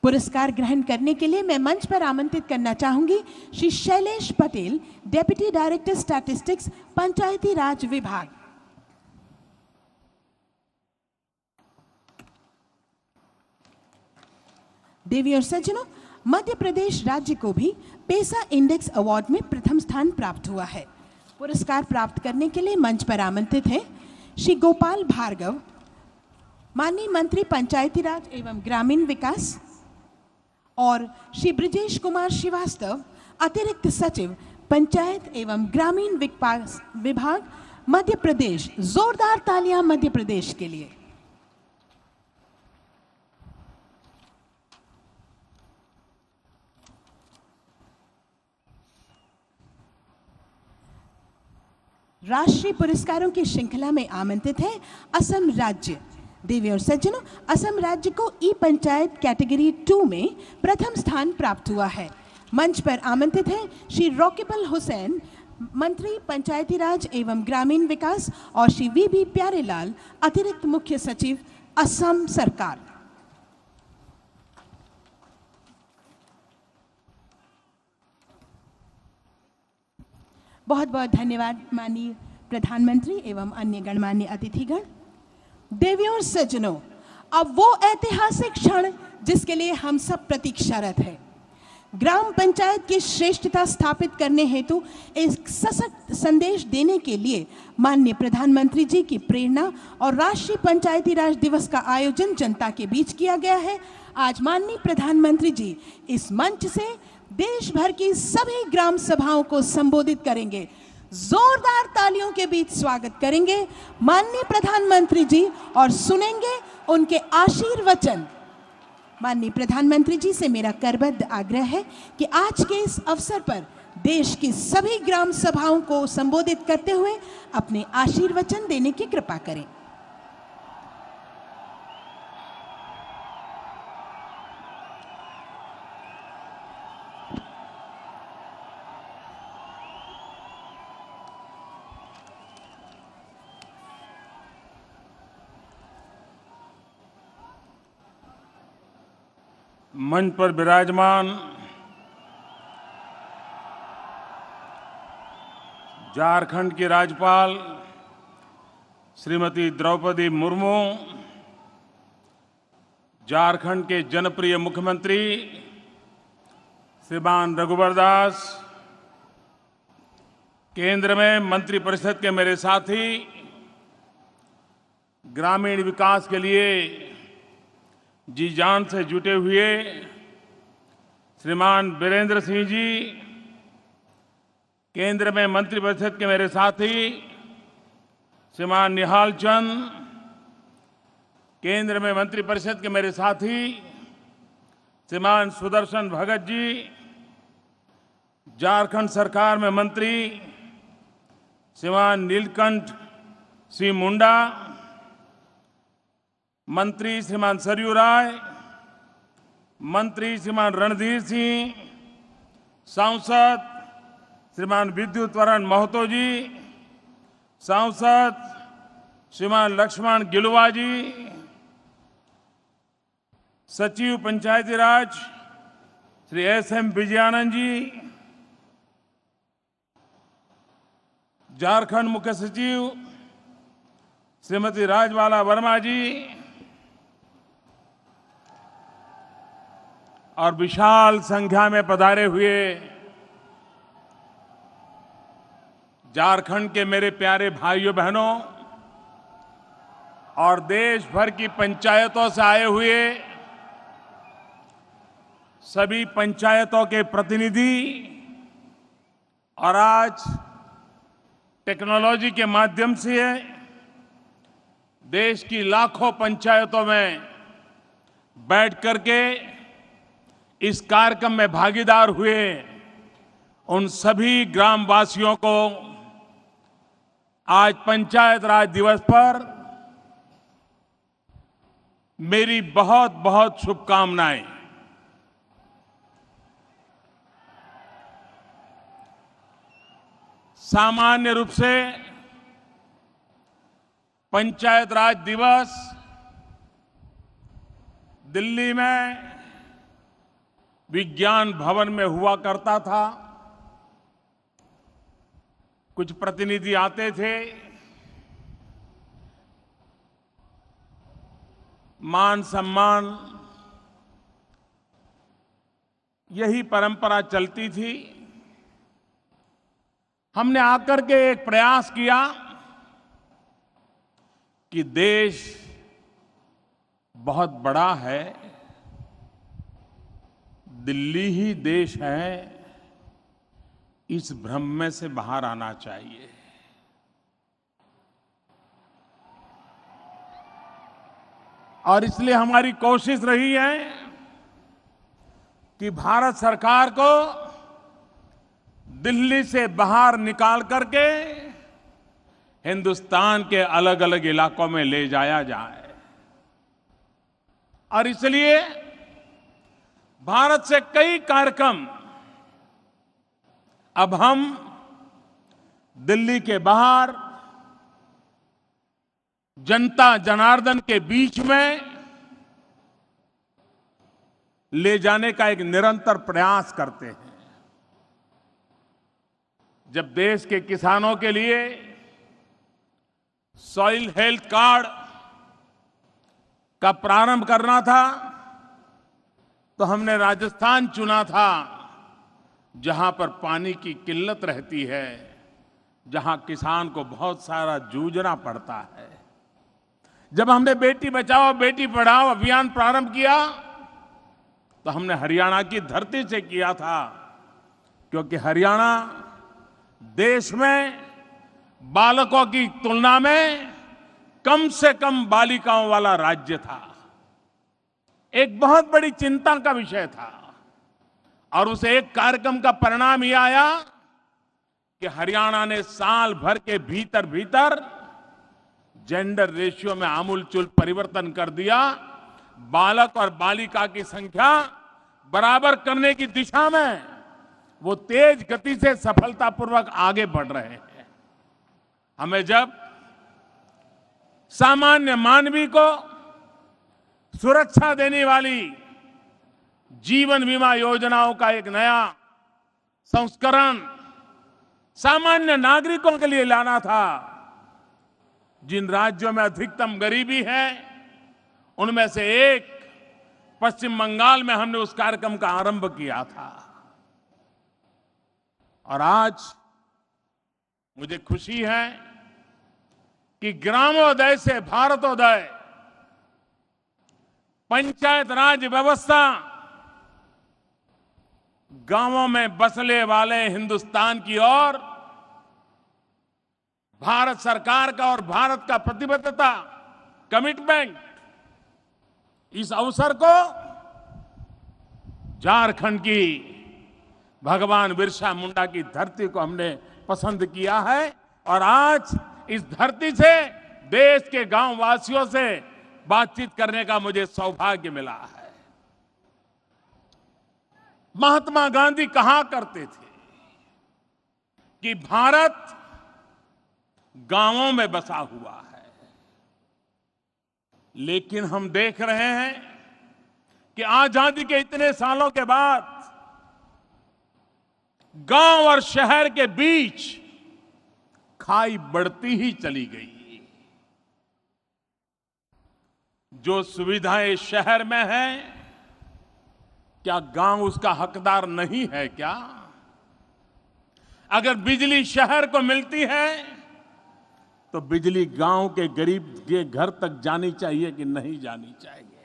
पुरस्कार ग्रहण करने के लिए मैं मंच पर आमंत्रित करना चाहूंगी Shri Shailesh Patel, deputy director statistics, Panchayati Raj विभाग। देवी और सज्जनों, मध्य प्रदेश राज्य को भी पेसा इंडेक्स अवार्ड में प्रथम स्थान प्राप्त हुआ है। पुरस्कार प्राप्त करने के लिए मंच पर आमंत्रित हैं श्री गोपाल भार्गव, माननीय मंत्री पंचायती राज एवं ग्रामीण विकास, और श्री ब्रिजेश कुमार श्रीवास्तव, अतिरिक्त सचिव पंचायत एवं ग्रामीण विकास विभाग, मध्य प्रदेश। जोरदार तालियां मध्य प्रदेश के लिए। राष्ट्रीय पुरस्कारों की श्रृंखला में आमंत्रित है असम राज्य। देवी और सज्जनों, असम राज्य को ई पंचायत कैटेगरी 2 में प्रथम स्थान प्राप्त हुआ है। मंच पर आमंत्रित हैं श्री रॉकेबल हुसैन, मंत्री पंचायती राज एवं ग्रामीण विकास, और श्री वी प्यारेलाल, अतिरिक्त मुख्य सचिव, असम सरकार। बहुत बहुत धन्यवाद माननीय प्रधानमंत्री एवं अन्य गणमान्य अतिथिगण। देवियों और सज्जनों, अब वो ऐतिहासिक क्षण जिसके लिए हम सब प्रतीक्षारत हैं। ग्राम पंचायत की श्रेष्ठता स्थापित करने हेतु एक सशक्त संदेश देने के लिए माननीय प्रधानमंत्री जी की प्रेरणा और राष्ट्रीय पंचायती राज दिवस का आयोजन जनता के बीच किया गया है। आज माननीय प्रधानमंत्री जी इस मंच से देश भर की सभी ग्राम सभाओं को संबोधित करेंगे। जोरदार तालियों के बीच स्वागत करेंगे माननीय प्रधानमंत्री जी और सुनेंगे उनके आशीर्वचन। माननीय प्रधानमंत्री जी से मेरा करबद्ध आग्रह है कि आज के इस अवसर पर देश की सभी ग्राम सभाओं को संबोधित करते हुए अपने आशीर्वचन देने की कृपा करें। मंच पर विराजमान झारखंड की राज्यपाल श्रीमती द्रौपदी मुर्मू, झारखंड के जनप्रिय मुख्यमंत्री श्रीमान रघुवर दास, केंद्र में मंत्रिपरिषद के मेरे साथी, ग्रामीण विकास के लिए जी जान से जुटे हुए श्रीमान वीरेंद्र सिंह जी, केंद्र में मंत्रिपरिषद के मेरे साथी श्रीमान निहाल चंद, केंद्र में मंत्रिपरिषद के मेरे साथी श्रीमान सुदर्शन भगत जी, झारखंड सरकार में मंत्री श्रीमान नीलकंठ सिंह मुंडा, मंत्री श्रीमान सरयू राय, मंत्री श्रीमान रणधीर सिंह, सांसद श्रीमान विद्युत वरण महतो जी, सांसद श्रीमान लक्ष्मण गिलुवा जी, सचिव पंचायती राज श्री एस.एम. विजयानंद जी, झारखंड मुख्य सचिव श्रीमती राजबाला वर्मा जी और विशाल संख्या में पधारे हुए झारखंड के मेरे प्यारे भाइयों बहनों और देश भर की पंचायतों से आए हुए सभी पंचायतों के प्रतिनिधि और आज टेक्नोलॉजी के माध्यम से देश की लाखों पंचायतों में बैठ करके इस कार्यक्रम में भागीदार हुए उन सभी ग्रामवासियों को आज पंचायत राज दिवस पर मेरी बहुत बहुत शुभकामनाएं। सामान्य रूप से पंचायत राज दिवस दिल्ली में विज्ञान भवन में हुआ करता था। कुछ प्रतिनिधि आते थे, मान सम्मान, यही परंपरा चलती थी। हमने आकर के एक प्रयास किया कि देश बहुत बड़ा है, दिल्ली ही देश है, इस भ्रम में से बाहर आना चाहिए। और इसलिए हमारी कोशिश रही है कि भारत सरकार को दिल्ली से बाहर निकाल करके हिंदुस्तान के अलग अलग इलाकों में ले जाया जाए। और इसलिए भारत से कई कार्यक्रम अब हम दिल्ली के बाहर जनता जनार्दन के बीच में ले जाने का एक निरंतर प्रयास करते हैं। जब देश के किसानों के लिए सॉइल हेल्थ कार्ड का प्रारंभ करना था तो हमने राजस्थान चुना था, जहां पर पानी की किल्लत रहती है, जहां किसान को बहुत सारा जूझना पड़ता है। जब हमने बेटी बचाओ बेटी पढ़ाओ अभियान प्रारंभ किया तो हमने हरियाणा की धरती से किया था, क्योंकि हरियाणा देश में बालकों की तुलना में कम से कम बालिकाओं वाला राज्य था। एक बहुत बड़ी चिंता का विषय था और उस एक कार्यक्रम का परिणाम यह आया कि हरियाणा ने साल भर के भीतर भीतर जेंडर रेशियो में आमूलचूल परिवर्तन कर दिया। बालक और बालिका की संख्या बराबर करने की दिशा में वो तेज गति से सफलतापूर्वक आगे बढ़ रहे हैं। हमें जब सामान्य मानवी को सुरक्षा देने वाली जीवन बीमा योजनाओं का एक नया संस्करण सामान्य नागरिकों के लिए लाना था, जिन राज्यों में अधिकतम गरीबी है उनमें से एक पश्चिम बंगाल में हमने उस कार्यक्रम का आरंभ किया था। और आज मुझे खुशी है कि ग्रामोदय से भारतोदय, पंचायत राज व्यवस्था गांवों में बसने वाले हिंदुस्तान की ओर भारत सरकार का और भारत का प्रतिबद्धता, कमिटमेंट, इस अवसर को झारखंड की भगवान बिरसा मुंडा की धरती को हमने पसंद किया है। और आज इस धरती से देश के गांव वासियों से बातचीत करने का मुझे सौभाग्य मिला है। महात्मा गांधी कहा करते थे कि भारत गांवों में बसा हुआ है, लेकिन हम देख रहे हैं कि आजादी के इतने सालों के बाद गांव और शहर के बीच खाई बढ़ती ही चली गई। जो सुविधाएं शहर में हैं, क्या गांव उसका हकदार नहीं है क्या? अगर बिजली शहर को मिलती है तो बिजली गांव के गरीब के घर तक जानी चाहिए कि नहीं जानी चाहिए?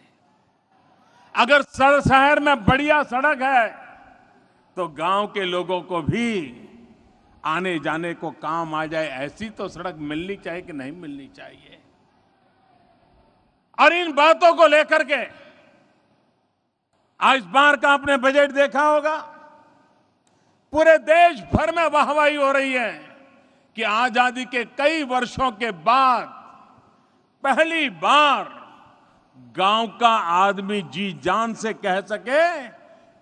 अगर शहर में बढ़िया सड़क है तो गांव के लोगों को भी आने जाने को काम आ जाए, ऐसी तो सड़क मिलनी चाहिए कि नहीं मिलनी चाहिए? और इन बातों को लेकर के आज बार का आपने बजट देखा होगा, पूरे देश भर में वाहवाही हो रही है कि आजादी के कई वर्षों के बाद पहली बार गांव का आदमी जी जान से कह सके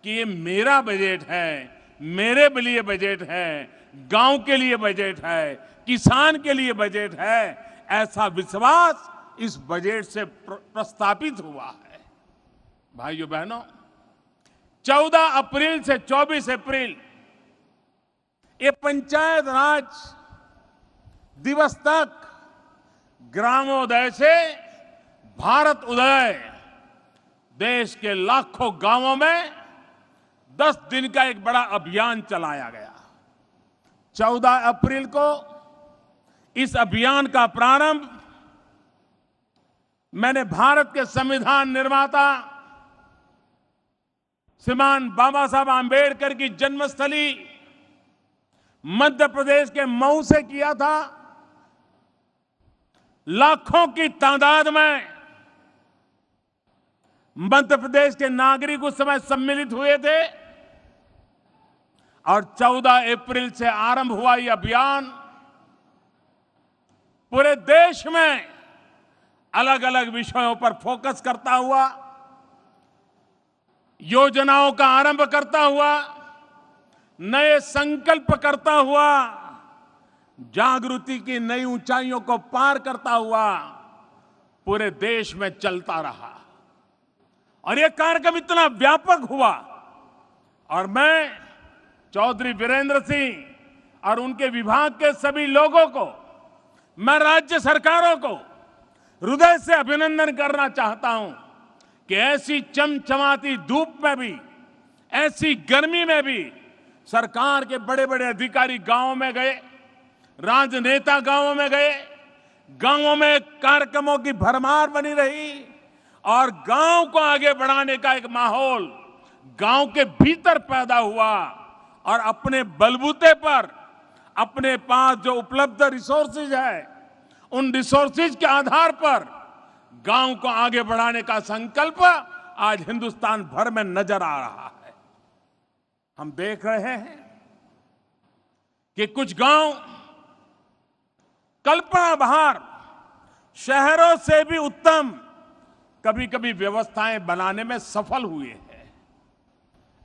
कि ये मेरा बजट है, मेरे लिए बजट है, गांव के लिए बजट है, किसान के लिए बजट है। ऐसा विश्वास इस बजट से प्रस्तापित हुआ है। भाइयों बहनों, 14 अप्रैल से 24 अप्रैल ये पंचायत राज दिवस तक ग्रामोदय से भारत उदय देश के लाखों गांवों में 10 दिन का एक बड़ा अभियान चलाया गया। 14 अप्रैल को इस अभियान का प्रारंभ मैंने भारत के संविधान निर्माता श्रीमान बाबा साहब आंबेडकर की जन्मस्थली मध्य प्रदेश के मऊ से किया था। लाखों की तादाद में मध्य प्रदेश के नागरिक उस समय सम्मिलित हुए थे और 14 अप्रैल से आरंभ हुआ यह अभियान पूरे देश में अलग अलग विषयों पर फोकस करता हुआ योजनाओं का आरंभ करता हुआ, नए संकल्प करता हुआ, जागृति की नई ऊंचाइयों को पार करता हुआ पूरे देश में चलता रहा। और यह कार्यक्रम इतना व्यापक हुआ और मैं चौधरी वीरेंद्र सिंह और उनके विभाग के सभी लोगों को, मैं राज्य सरकारों को हृदय से अभिनंदन करना चाहता हूं कि ऐसी चमचमाती धूप में भी, ऐसी गर्मी में भी सरकार के बड़े बड़े अधिकारी गांवों में गए, राजनेता गांवों में गए, गांवों में कार्यक्रमों की भरमार बनी रही और गांव को आगे बढ़ाने का एक माहौल गांव के भीतर पैदा हुआ और अपने बलबूते पर, अपने पास जो उपलब्ध रिसोर्सेज है, उन रिसोर्सेज के आधार पर गांव को आगे बढ़ाने का संकल्प आज हिंदुस्तान भर में नजर आ रहा है। हम देख रहे हैं कि कुछ गांव कल्पना बाहर शहरों से भी उत्तम कभी कभी व्यवस्थाएं बनाने में सफल हुए हैं।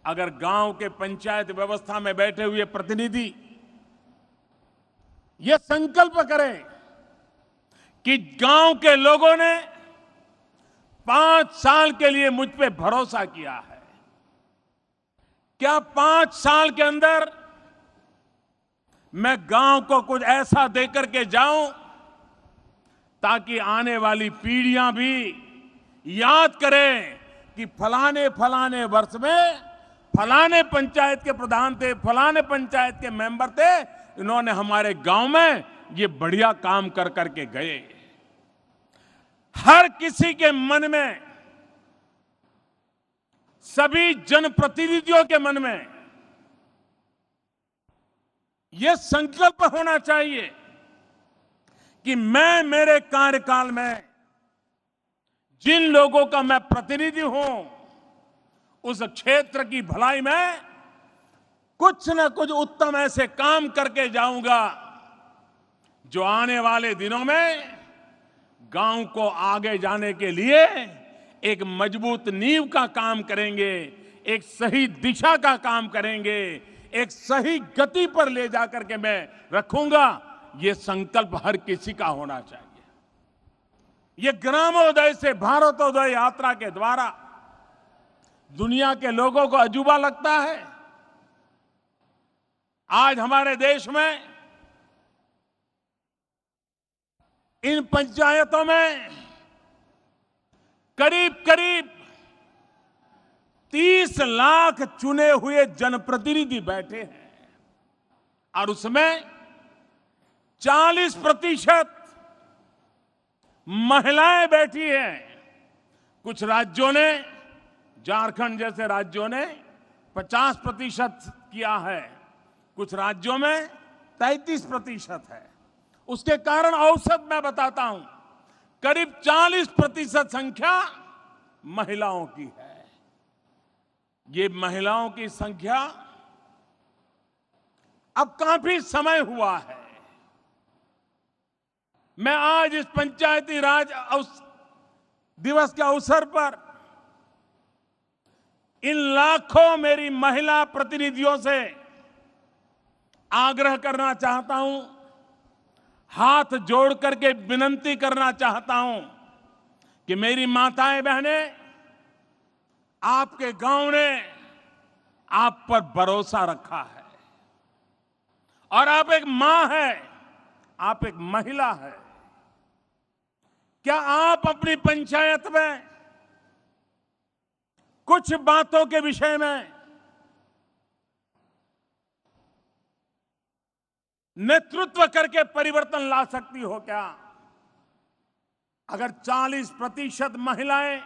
अगर गांव के पंचायत व्यवस्था में बैठे हुए प्रतिनिधि यह संकल्प करें कि गांव के लोगों ने 5 साल के लिए मुझ पे भरोसा किया है, क्या 5 साल के अंदर मैं गांव को कुछ ऐसा देकर के जाऊं ताकि आने वाली पीढ़ियां भी याद करें कि फलाने फलाने वर्ष में फलाने पंचायत के प्रधान थे, फलाने पंचायत के मेंबर थे, इन्होंने हमारे गांव में ये बढ़िया काम कर करके गए। हर किसी के मन में, सभी जनप्रतिनिधियों के मन में यह संकल्प होना चाहिए कि मैं मेरे कार्यकाल में जिन लोगों का मैं प्रतिनिधि हूं, उस क्षेत्र की भलाई में कुछ न कुछ उत्तम ऐसे काम करके जाऊंगा जो आने वाले दिनों में गांव को आगे जाने के लिए एक मजबूत नींव का काम करेंगे, एक सही दिशा का काम करेंगे, एक सही गति पर ले जाकर के मैं रखूंगा। ये संकल्प हर किसी का होना चाहिए। ये ग्रामोदय से भारतोदय यात्रा के द्वारा दुनिया के लोगों को अजूबा लगता है। आज हमारे देश में इन पंचायतों में करीब करीब 30 लाख चुने हुए जनप्रतिनिधि बैठे हैं और उसमें 40% महिलाएं बैठी हैं। कुछ राज्यों ने, झारखंड जैसे राज्यों ने 50% किया है, कुछ राज्यों में 33% है। उसके कारण औसत मैं बताता हूं, करीब 40% संख्या महिलाओं की है। ये महिलाओं की संख्या अब काफी समय हुआ है। मैं आज इस पंचायती राज दिवस के अवसर पर इन लाखों मेरी महिला प्रतिनिधियों से आग्रह करना चाहता हूं, हाथ जोड़ करके विनती करना चाहता हूं कि मेरी माताएं बहनें, आपके गांव ने आप पर भरोसा रखा है और आप एक मां है, आप एक महिला है। क्या आप अपनी पंचायत में कुछ बातों के विषय में नेतृत्व करके परिवर्तन ला सकती हो क्या? अगर 40% महिलाएं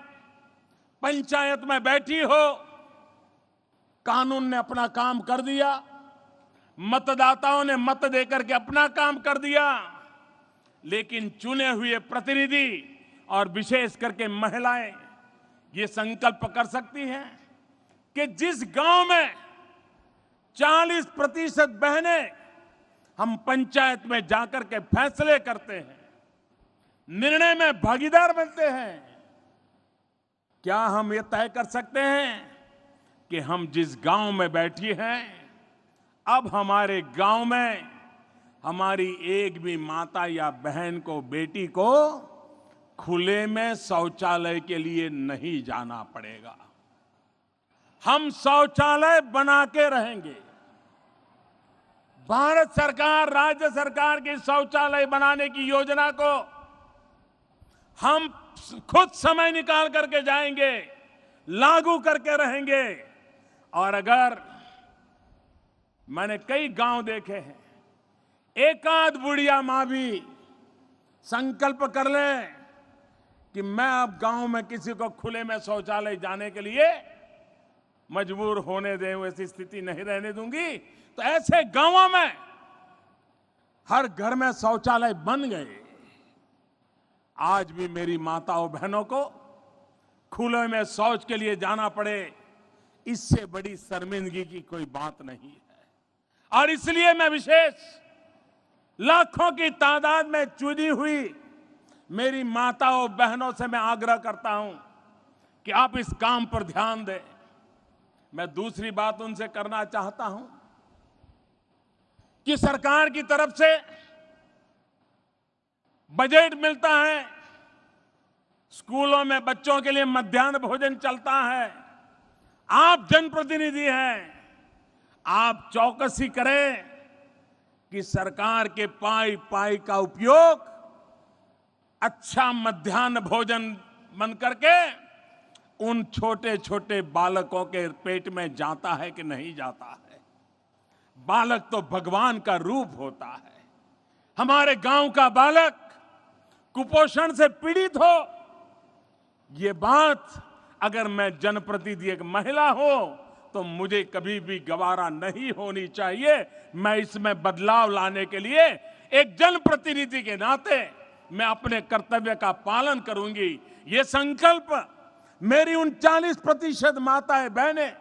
पंचायत में बैठी हो, कानून ने अपना काम कर दिया, मतदाताओं ने मत देकर के अपना काम कर दिया, लेकिन चुने हुए प्रतिनिधि और विशेष करके महिलाएं ये संकल्प कर सकती हैं कि जिस गांव में 40% बहनें हम पंचायत में जाकर के फैसले करते हैं, निर्णय में भागीदार बनते हैं, क्या हम ये तय कर सकते हैं कि हम जिस गांव में बैठी हैं, अब हमारे गांव में हमारी एक भी माता या बहन को, बेटी को खुले में शौचालय के लिए नहीं जाना पड़ेगा। हम शौचालय बना के रहेंगे। भारत सरकार, राज्य सरकार की शौचालय बनाने की योजना को हम खुद समय निकाल करके जाएंगे, लागू करके रहेंगे। और अगर मैंने कई गांव देखे हैं, एकाध बुढ़िया मां भी संकल्प कर ले कि मैं अब गांव में किसी को खुले में शौचालय जाने के लिए मजबूर होने दे, ऐसी स्थिति नहीं रहने दूंगी। तो ऐसे गांवों में हर घर में शौचालय बन गए। आज भी मेरी माताओं बहनों को खुले में शौच के लिए जाना पड़े, इससे बड़ी शर्मिंदगी की कोई बात नहीं है। और इसलिए मैं विशेष लाखों की तादाद में चुनी हुई मेरी माताओं बहनों से मैं आग्रह करता हूं कि आप इस काम पर ध्यान दें। मैं दूसरी बात उनसे करना चाहता हूं कि सरकार की तरफ से बजट मिलता है, स्कूलों में बच्चों के लिए मध्याह्न भोजन चलता है। आप जनप्रतिनिधि हैं, आप चौकसी करें कि सरकार के पाई पाई का उपयोग अच्छा मध्याह्न भोजन बन करके उन छोटे छोटे बालकों के पेट में जाता है कि नहीं जाता है। बालक तो भगवान का रूप होता है। हमारे गांव का बालक कुपोषण से पीड़ित हो, ये बात अगर मैं जनप्रतिनिधि एक महिला हो तो मुझे कभी भी गवारा नहीं होनी चाहिए। मैं इसमें बदलाव लाने के लिए एक जनप्रतिनिधि के नाते मैं अपने कर्तव्य का पालन करूंगी। ये संकल्प मेरी 39% माताएं बहनें,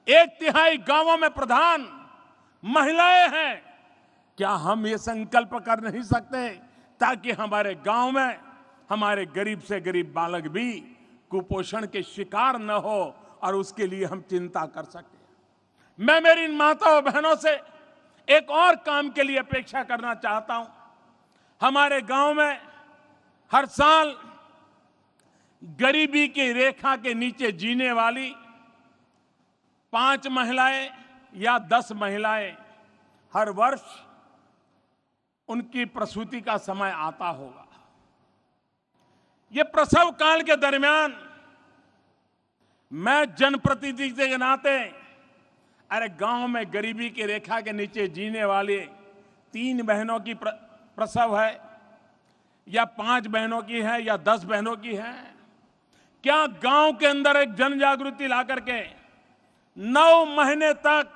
1/3 गांवों में प्रधान महिलाएं हैं। क्या हम ये संकल्प कर नहीं सकते ताकि हमारे गांव में हमारे गरीब से गरीब बालक भी कुपोषण के शिकार न हो और उसके लिए हम चिंता कर सकें। मैं मेरी इन माताओं बहनों से एक और काम के लिए अपेक्षा करना चाहता हूं। हमारे गांव में हर साल गरीबी की रेखा के नीचे जीने वाली 5 महिलाएं या 10 महिलाएं हर वर्ष उनकी प्रसूति का समय आता होगा। ये प्रसव काल के दरमियान मैं जनप्रतिनिधि के नाते, अरे गांव में गरीबी की रेखा के नीचे जीने वाले 3 बहनों की प्रसव है या 5 बहनों की है या 10 बहनों की है, क्या गांव के अंदर एक जन जागृति ला करके 9 महीने तक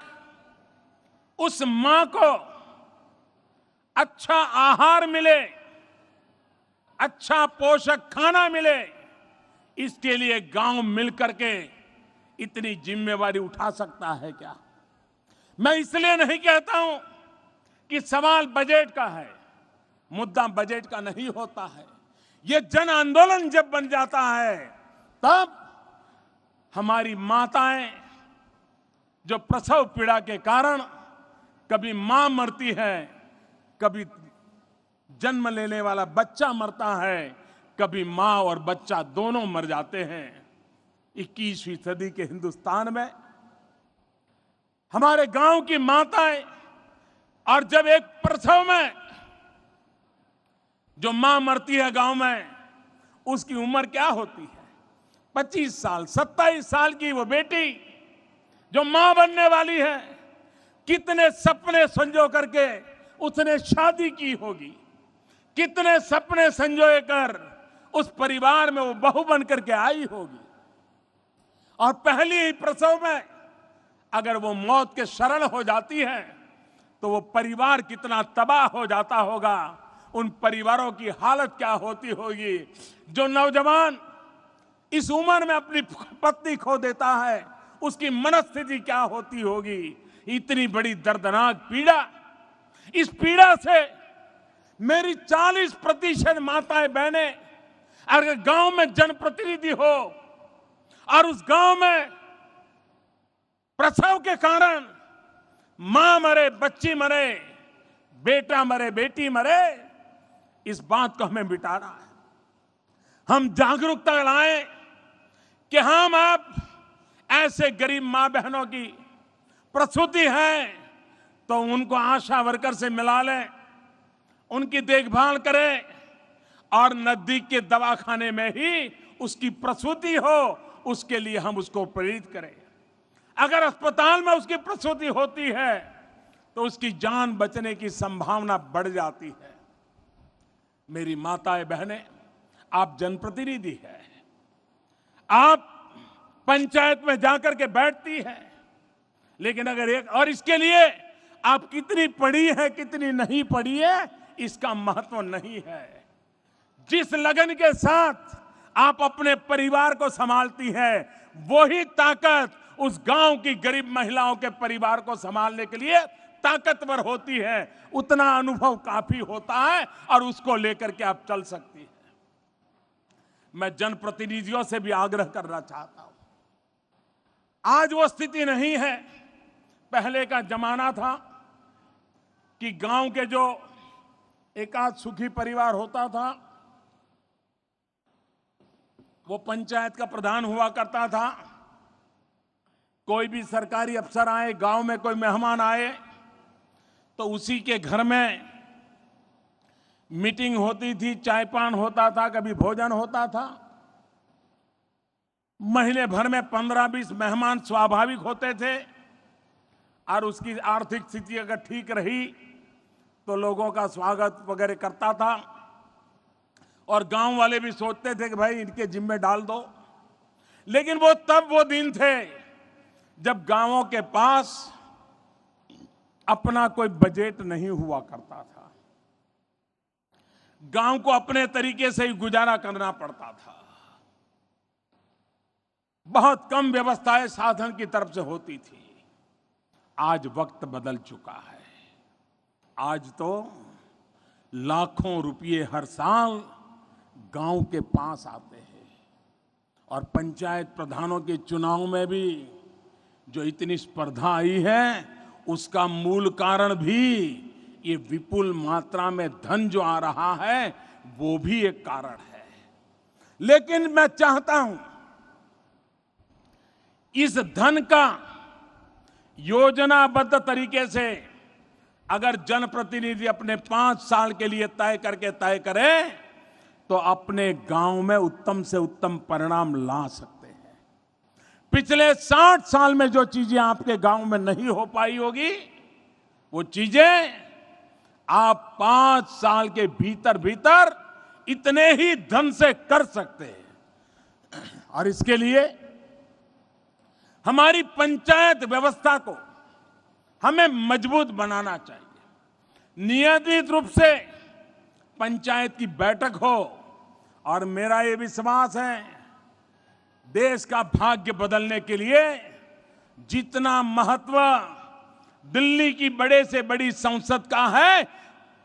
उस मां को अच्छा आहार मिले, अच्छा पोषक खाना मिले, इसके लिए गांव मिलकर के इतनी जिम्मेवारी उठा सकता है क्या? मैं इसलिए नहीं कहता हूं कि सवाल बजट का है, मुद्दा बजट का नहीं होता है। यह जन आंदोलन जब बन जाता है तब हमारी माताएं जो प्रसव पीड़ा के कारण कभी मां मरती है, कभी जन्म लेने वाला बच्चा मरता है, कभी मां और बच्चा दोनों मर जाते हैं। 21वीं सदी के हिंदुस्तान में हमारे गांव की माताएं, और जब एक प्रसव में जो मां मरती है गांव में, उसकी उम्र क्या होती है? 25 साल, 27 साल की वो बेटी जो मां बनने वाली है, कितने सपने संजो करके उसने शादी की होगी, कितने सपने संजोए कर उस परिवार में वो बहू बन करके आई होगी। और पहली ही प्रसव में अगर वो मौत के शरण हो जाती है तो वो परिवार कितना तबाह हो जाता होगा, उन परिवारों की हालत क्या होती होगी। जो नौजवान इस उम्र में अपनी पत्नी खो देता है, उसकी मनस्थिति क्या होती होगी। इतनी बड़ी दर्दनाक पीड़ा, इस पीड़ा से मेरी 40% माताएं बहनें अगर गांव में जनप्रतिनिधि हो और उस गांव में प्रसव के कारण मां मरे, बच्ची मरे, बेटा मरे, बेटी मरे, इस बात को हमें मिटाना है। हम जागरूकता लाएं कि हम अब ऐसे गरीब मां बहनों की प्रसूति है तो उनको आशा वर्कर से मिला लें, उनकी देखभाल करें और नजदीक के दवाखाने में ही उसकी प्रसूति हो, उसके लिए हम उसको प्रेरित करें। अगर अस्पताल में उसकी प्रसूति होती है तो उसकी जान बचने की संभावना बढ़ जाती है। मेरी माताएं बहनें, आप जनप्रतिनिधि हैं, आप पंचायत में जाकर के बैठती हैं, लेकिन अगर और इसके लिए आप कितनी पढ़ी है कितनी नहीं पढ़ी है इसका महत्व नहीं है। जिस लगन के साथ आप अपने परिवार को संभालती हैं, वही ताकत उस गांव की गरीब महिलाओं के परिवार को संभालने के लिए ताकतवर होती है। उतना अनुभव काफी होता है और उसको लेकर के आप चल सकती है। मैं जनप्रतिनिधियों से भी आग्रह करना चाहता हूं, आज वो स्थिति नहीं है। पहले का जमाना था कि गांव के जो एकाध सुखी परिवार होता था वो पंचायत का प्रधान हुआ करता था। कोई भी सरकारी अफसर आए, गांव में कोई मेहमान आए तो उसी के घर में मीटिंग होती थी, चाय पान होता था, कभी भोजन होता था। महीने भर में 15-20 मेहमान स्वाभाविक होते थे और उसकी आर्थिक स्थिति अगर ठीक रही तो लोगों का स्वागत वगैरह करता था और गांव वाले भी सोचते थे कि भाई इनके जिम्मे डाल दो। लेकिन वो दिन थे जब गांवों के पास अपना कोई बजट नहीं हुआ करता था, गांव को अपने तरीके से ही गुजारा करना पड़ता था। बहुत कम व्यवस्थाएं साधन की तरफ से होती थी। आज वक्त बदल चुका है। आज तो लाखों रुपये हर साल गांव के पास आते हैं और पंचायत प्रधानों के चुनाव में भी जो इतनी स्पर्धा आई है उसका मूल कारण भी ये विपुल मात्रा में धन जो आ रहा है वो भी एक कारण है। लेकिन मैं चाहता हूं इस धन का योजनाबद्ध तरीके से अगर जनप्रतिनिधि अपने 5 साल के लिए तय करें तो अपने गांव में उत्तम से उत्तम परिणाम ला सकते हैं। पिछले 60 साल में जो चीजें आपके गांव में नहीं हो पाई होगी वो चीजें आप 5 साल के भीतर इतने ही धन से कर सकते हैं। और इसके लिए हमारी पंचायत व्यवस्था को हमें मजबूत बनाना चाहिए। नियमित रूप से पंचायत की बैठक हो और मेरा ये विश्वास है देश का भाग्य बदलने के लिए जितना महत्व दिल्ली की बड़े से बड़ी संसद का है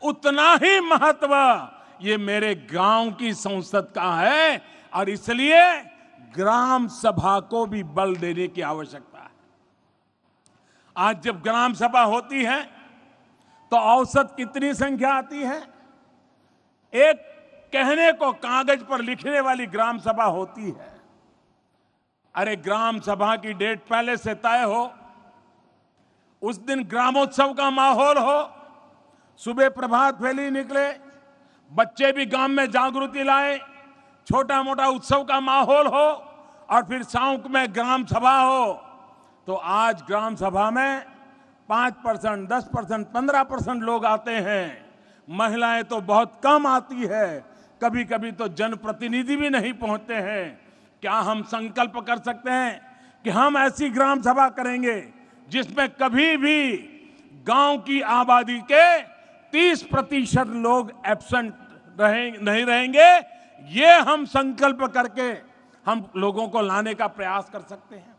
उतना ही महत्व ये मेरे गांव की संसद का है। और इसलिए ग्राम सभा को भी बल देने की आवश्यकता है। आज जब ग्राम सभा होती है तो औसत कितनी संख्या आती है? एक कहने को कागज पर लिखने वाली ग्राम सभा होती है। अरे ग्राम सभा की डेट पहले से तय हो, उस दिन ग्रामोत्सव का माहौल हो, सुबह प्रभात फेरी निकले, बच्चे भी गांव में जागृति लाए, छोटा मोटा उत्सव का माहौल हो और फिर शाम में ग्राम सभा हो। तो आज ग्राम सभा में 5%, 10%, 15% लोग आते हैं। महिलाएं तो बहुत कम आती है, कभी कभी तो जनप्रतिनिधि भी नहीं पहुंचते हैं। क्या हम संकल्प कर सकते हैं कि हम ऐसी ग्राम सभा करेंगे जिसमें कभी भी गांव की आबादी के 30% लोग एब्सेंट नहीं रहेंगे? ये हम संकल्प करके हम लोगों को लाने का प्रयास कर सकते हैं।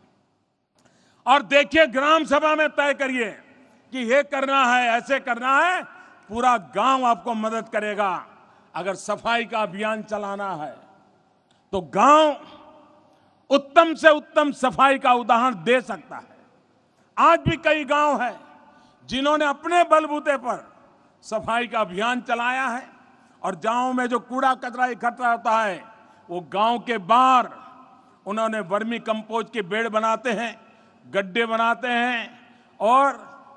और देखिए, ग्राम सभा में तय करिए कि ये करना है, ऐसे करना है, पूरा गांव आपको मदद करेगा। अगर सफाई का अभियान चलाना है तो गांव उत्तम से उत्तम सफाई का उदाहरण दे सकता है। आज भी कई गांव हैं जिन्होंने अपने बलबूते पर सफाई का अभियान चलाया है और गांव में जो कूड़ा कचरा इकट्ठा होता है वो गांव के बाहर उन्होंने वर्मी कंपोस्ट के बेड बनाते हैं, गड्ढे बनाते हैं और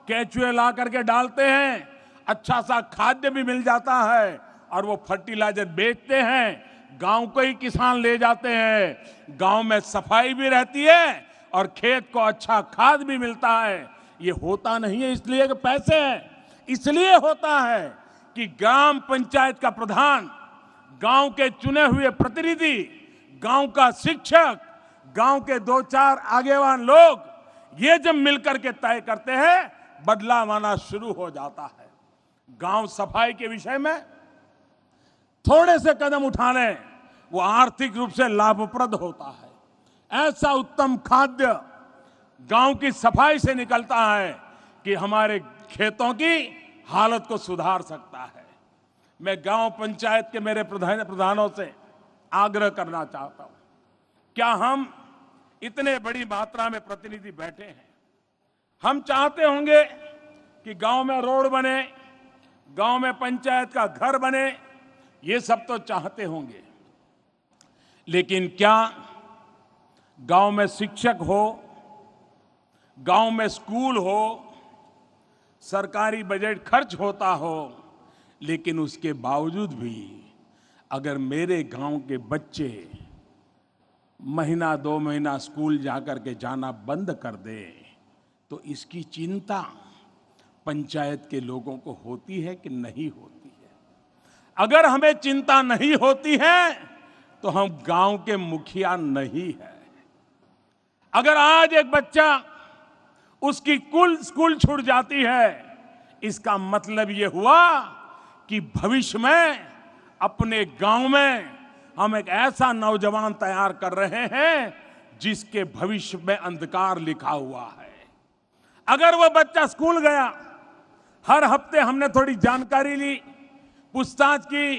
केचुए ला करके डालते हैं। अच्छा सा खाद्य भी मिल जाता है और वो फर्टिलाइजर बेचते हैं, गांव को ही किसान ले जाते हैं। गांव में सफाई भी रहती है और खेत को अच्छा खाद भी मिलता है। ये होता नहीं है इसलिए कि पैसे हैं, इसलिए होता है कि ग्राम पंचायत का प्रधान, गांव के चुने हुए प्रतिनिधि, गांव का शिक्षक, गांव के 2-4 आगेवान लोग ये जब मिलकर के तय करते हैं, बदलाव आना शुरू हो जाता है। गांव सफाई के विषय में थोड़े से कदम उठा लें, वो आर्थिक रूप से लाभप्रद होता है। ऐसा उत्तम खाद्य गांव की सफाई से निकलता है कि हमारे खेतों की हालत को सुधार सकता है। मैं गांव पंचायत के मेरे प्रधानों से आग्रह करना चाहता हूं, क्या हम इतने बड़ी मात्रा में प्रतिनिधि बैठे हैं, हम चाहते होंगे कि गांव में रोड बने, गांव में पंचायत का घर बने, ये सब तो चाहते होंगे, लेकिन क्या गांव में शिक्षक हो, गांव में स्कूल हो, सरकारी बजट खर्च होता हो, लेकिन उसके बावजूद भी अगर मेरे गांव के बच्चे महीना 2 महीना स्कूल जाकर के जाना बंद कर दे, तो इसकी चिंता पंचायत के लोगों को होती है कि नहीं होती है? अगर हमें चिंता नहीं होती है तो हम गांव के मुखिया नहीं है। अगर आज एक बच्चा उसकी कुल स्कूल छूट जाती है, इसका मतलब ये हुआ कि भविष्य में अपने गांव में हम एक ऐसा नौजवान तैयार कर रहे हैं जिसके भविष्य में अंधकार लिखा हुआ है। अगर वो बच्चा स्कूल गया, हर हफ्ते हमने थोड़ी जानकारी ली, पूछताछ की,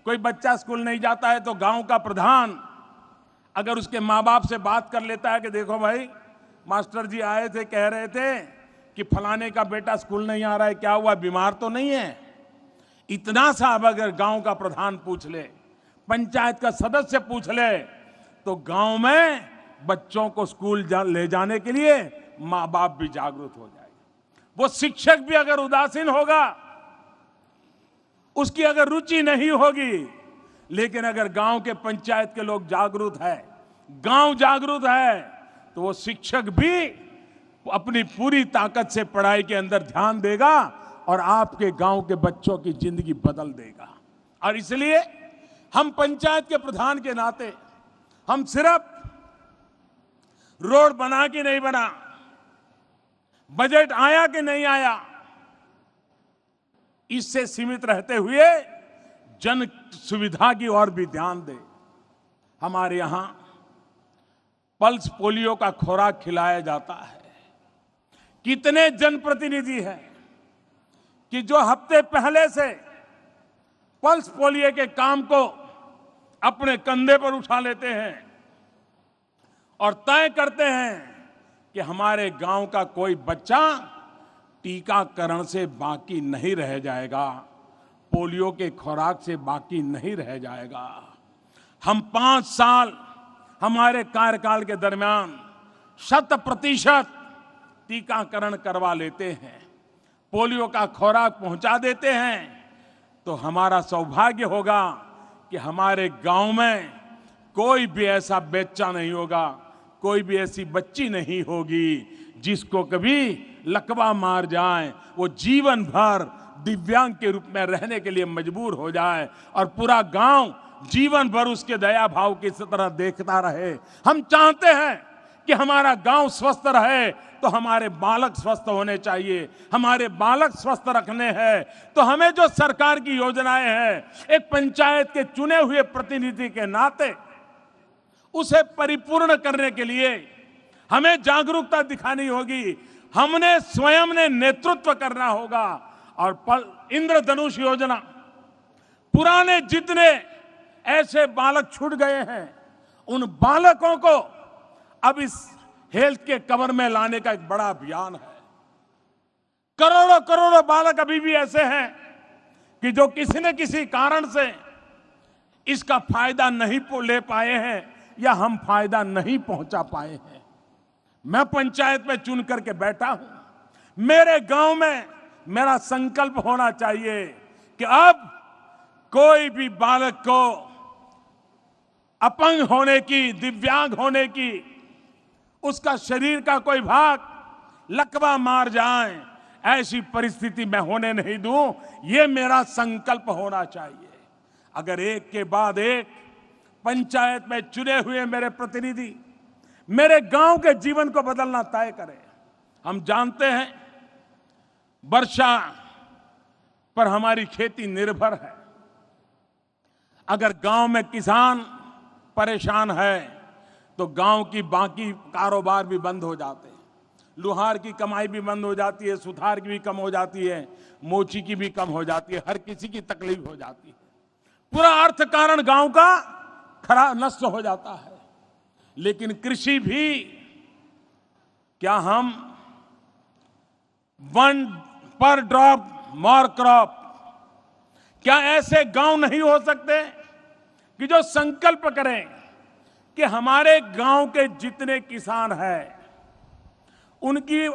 कोई बच्चा स्कूल नहीं जाता है तो गांव का प्रधान अगर उसके माँ बाप से बात कर लेता है कि देखो भाई, मास्टर जी आए थे, कह रहे थे कि फलाने का बेटा स्कूल नहीं आ रहा है, क्या हुआ, बीमार तो नहीं है? इतना सा अब अगर गांव का प्रधान पूछ ले, पंचायत का सदस्य पूछ ले, तो गांव में बच्चों को स्कूल ले जाने के लिए माँ बाप भी जागरूक हो जाएंगे। वो शिक्षक भी अगर उदासीन होगा, उसकी अगर रुचि नहीं होगी, लेकिन अगर गांव के पंचायत के लोग जागरूक है, गांव जागरूक है, तो वो शिक्षक भी अपनी पूरी ताकत से पढ़ाई के अंदर ध्यान देगा और आपके गांव के बच्चों की जिंदगी बदल देगा। और इसलिए हम पंचायत के प्रधान के नाते हम सिर्फ रोड बना कि नहीं बना, बजट आया कि नहीं आया, इससे सीमित रहते हुए जन सुविधा की ओर भी ध्यान दें। हमारे यहां पल्स पोलियो का खुराक खिलाया जाता है। कितने जनप्रतिनिधि हैं कि जो हफ्ते पहले से पल्स पोलियो के काम को अपने कंधे पर उठा लेते हैं और तय करते हैं कि हमारे गांव का कोई बच्चा टीकाकरण से बाकी नहीं रह जाएगा, पोलियो के खुराक से बाकी नहीं रह जाएगा। हम 5 साल हमारे कार्यकाल के दरमियान 100% टीकाकरण करवा लेते हैं, पोलियो का खुराक पहुंचा देते हैं, तो हमारा सौभाग्य होगा कि हमारे गांव में कोई भी ऐसा बच्चा नहीं होगा, कोई भी ऐसी बच्ची नहीं होगी जिसको कभी लकवा मार जाए, वो जीवन भर दिव्यांग के रूप में रहने के लिए मजबूर हो जाए और पूरा गांव जीवन भर उसके दया भाव की तरह देखता रहे। हम चाहते हैं कि हमारा गांव स्वस्थ रहे, तो हमारे बालक स्वस्थ होने चाहिए। हमारे बालक स्वस्थ रखने हैं तो हमें जो सरकार की योजनाएं हैं, एक पंचायत के चुने हुए प्रतिनिधि के नाते उसे परिपूर्ण करने के लिए हमें जागरूकता दिखानी होगी। हमने स्वयं ने नेतृत्व करना होगा और इंद्रधनुष योजना, पुराने जितने ऐसे बालक छूट गए हैं, उन बालकों को अब इस हेल्थ के कवर में लाने का एक बड़ा अभियान है। करोड़ों करोड़ों बालक अभी भी ऐसे हैं कि जो किसी न किसी कारण से इसका फायदा नहीं ले पाए हैं या हम फायदा नहीं पहुंचा पाए हैं। मैं पंचायत में चुन करके बैठा हूं। मेरे गांव में मेरा संकल्प होना चाहिए कि अब कोई भी बालक को अपंग होने की, दिव्यांग होने की, उसका शरीर का कोई भाग लकवा मार जाए, ऐसी परिस्थिति मैं होने नहीं दूं। ये मेरा संकल्प होना चाहिए। अगर एक के बाद एक पंचायत में चुने हुए मेरे प्रतिनिधि मेरे गांव के जीवन को बदलना तय करें। हम जानते हैं वर्षा पर हमारी खेती निर्भर है। अगर गांव में किसान परेशान है तो गांव की बाकी कारोबार भी बंद हो जाते हैं। लुहार की कमाई भी बंद हो जाती है, सुथार की भी कम हो जाती है, मोची की भी कम हो जाती है, हर किसी की तकलीफ हो जाती है। पूरा अर्थ कारण गांव का खराब नष्ट हो जाता है। लेकिन कृषि भी, क्या हम वन पर ड्रॉप मोर क्रॉप, क्या ऐसे गांव नहीं हो सकते कि जो संकल्प करें कि हमारे गांव के जितने किसान हैं, उनकी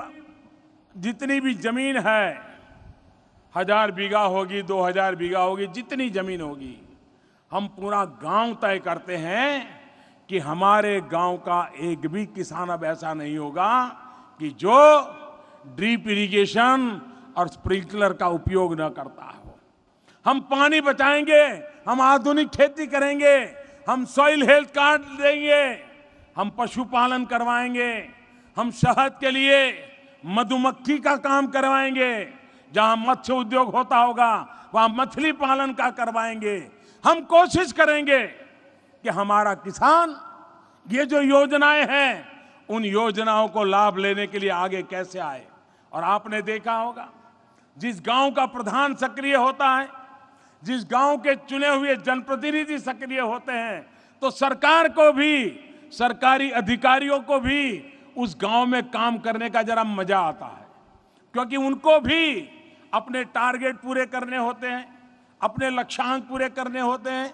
जितनी भी जमीन है, 1000 बीघा होगी, 2000 बीघा होगी, जितनी जमीन होगी, हम पूरा गांव तय करते हैं कि हमारे गांव का एक भी किसान अब ऐसा नहीं होगा कि जो ड्रिप इरिगेशन और स्प्रिंकलर का उपयोग न करता हो। हम पानी बचाएंगे, हम आधुनिक खेती करेंगे, हम सॉइल हेल्थ कार्ड देंगे, हम पशुपालन करवाएंगे, हम शहद के लिए मधुमक्खी का काम करवाएंगे, जहां मत्स्य उद्योग होता होगा वहां मछली पालन का करवाएंगे। हम कोशिश करेंगे कि हमारा किसान ये जो योजनाएं हैं, उन योजनाओं को लाभ लेने के लिए आगे कैसे आए। और आपने देखा होगा, जिस गांव का प्रधान सक्रिय होता है, जिस गांव के चुने हुए जनप्रतिनिधि सक्रिय होते हैं, तो सरकार को भी, सरकारी अधिकारियों को भी उस गांव में काम करने का जरा मजा आता है, क्योंकि उनको भी अपने टारगेट पूरे करने होते हैं, अपने लक्ष्यांक पूरे करने होते हैं।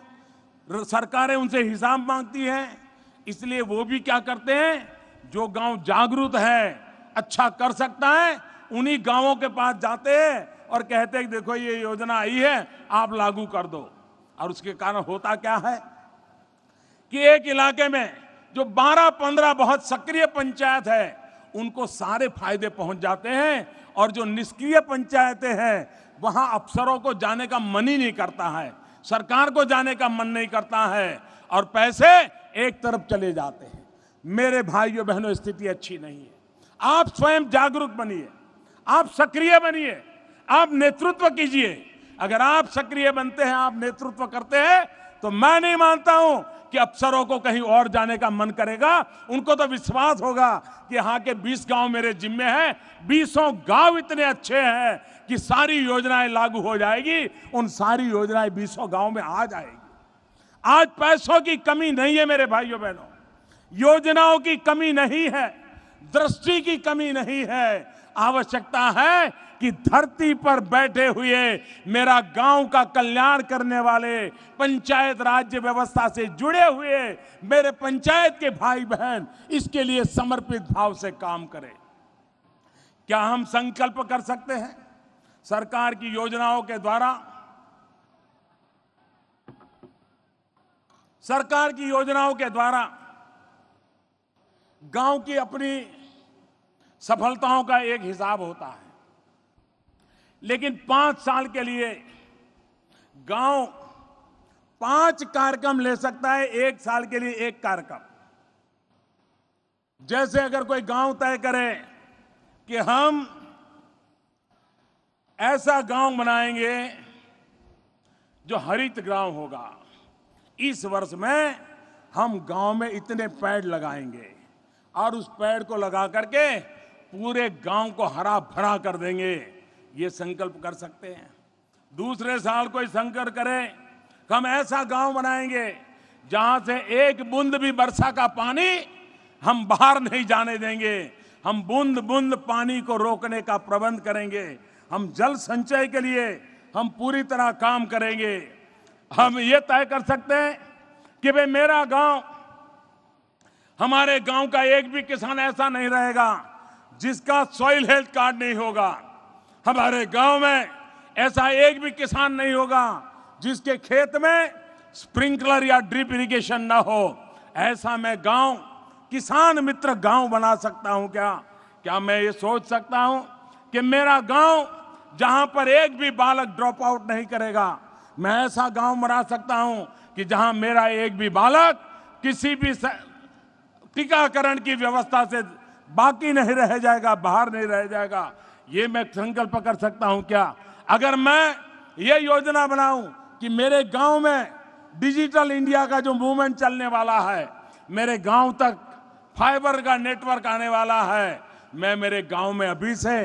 सरकारें उनसे हिसाब मांगती हैं, इसलिए वो भी क्या करते हैं, जो गांव जागरूक है, अच्छा कर सकता है, उन्हीं गांवों के पास जाते हैं और कहते हैं देखो ये योजना आई है, आप लागू कर दो। और उसके कारण होता क्या है कि एक इलाके में जो 12-15 बहुत सक्रिय पंचायत है, उनको सारे फायदे पहुंच जाते हैं, और जो निष्क्रिय पंचायतें हैं वहां अफसरों को जाने का मन ही नहीं करता है, सरकार को जाने का मन नहीं करता है, और पैसे एक तरफ चले जाते हैं। मेरे भाइयों बहनों, स्थिति अच्छी नहीं है। आप स्वयं जागरूक बनिए, आप सक्रिय बनिए, आप नेतृत्व कीजिए। अगर आप सक्रिय बनते हैं, आप नेतृत्व करते हैं, तो मैं नहीं मानता हूं कि अफसरों को कहीं और जाने का मन करेगा। उनको तो विश्वास होगा कि यहाँ के 20 गांव मेरे जिम्मे हैं, 20 गांव इतने अच्छे हैं कि सारी योजनाएं लागू हो जाएगी, उन सारी योजनाएं 20 गांव में आ जाएगी। आज पैसों की कमी नहीं है मेरे भाइयों बहनों, योजनाओं की कमी नहीं है, दृष्टि की कमी नहीं है। आवश्यकता है कि धरती पर बैठे हुए मेरा गांव का कल्याण करने वाले, पंचायत राज्य व्यवस्था से जुड़े हुए मेरे पंचायत के भाई बहन इसके लिए समर्पित भाव से काम करें। क्या हम संकल्प कर सकते हैं सरकार की योजनाओं के द्वारा, सरकार की योजनाओं के द्वारा गांव की अपनी सफलताओं का एक हिसाब होता है, लेकिन 5 साल के लिए गांव 5 कार्यक्रम ले सकता है, 1 साल के लिए 1 कार्यक्रम। जैसे अगर कोई गांव तय करे कि हम ऐसा गांव बनाएंगे जो हरित गांव होगा, इस वर्ष में हम गांव में इतने पेड़ लगाएंगे और उस पेड़ को लगा करके पूरे गांव को हरा भरा कर देंगे, ये संकल्प कर सकते हैं। दूसरे साल कोई संकल्प करे हम ऐसा गांव बनाएंगे जहां से एक बूंद भी वर्षा का पानी हम बाहर नहीं जाने देंगे। हम बूंद बूंद पानी को रोकने का प्रबंध करेंगे। हम जल संचय के लिए हम पूरी तरह काम करेंगे। हम ये तय कर सकते हैं कि भाई मेरा गांव, हमारे गांव का एक भी किसान ऐसा नहीं रहेगा जिसका सॉइल हेल्थ कार्ड नहीं होगा। हमारे गांव में ऐसा एक भी किसान नहीं होगा जिसके खेत में स्प्रिंकलर या ड्रिप इरिगेशन ना हो। ऐसा मैं गांव, किसान मित्र गांव बना सकता हूं क्या मैं ये सोच सकता हूं कि मेरा गांव जहां पर एक भी बालक ड्रॉप आउट नहीं करेगा। मैं ऐसा गांव बना सकता हूं कि जहां मेरा एक भी बालक किसी भी टीकाकरण की व्यवस्था से बाकी नहीं रह जाएगा, बाहर नहीं रह जाएगा। ये मैं संकल्प कर सकता हूं क्या? अगर मैं ये योजना बनाऊं कि मेरे गांव में डिजिटल इंडिया का जो मूवमेंट चलने वाला है, मेरे गांव तक फाइबर का नेटवर्क आने वाला है, मैं मेरे गांव में अभी से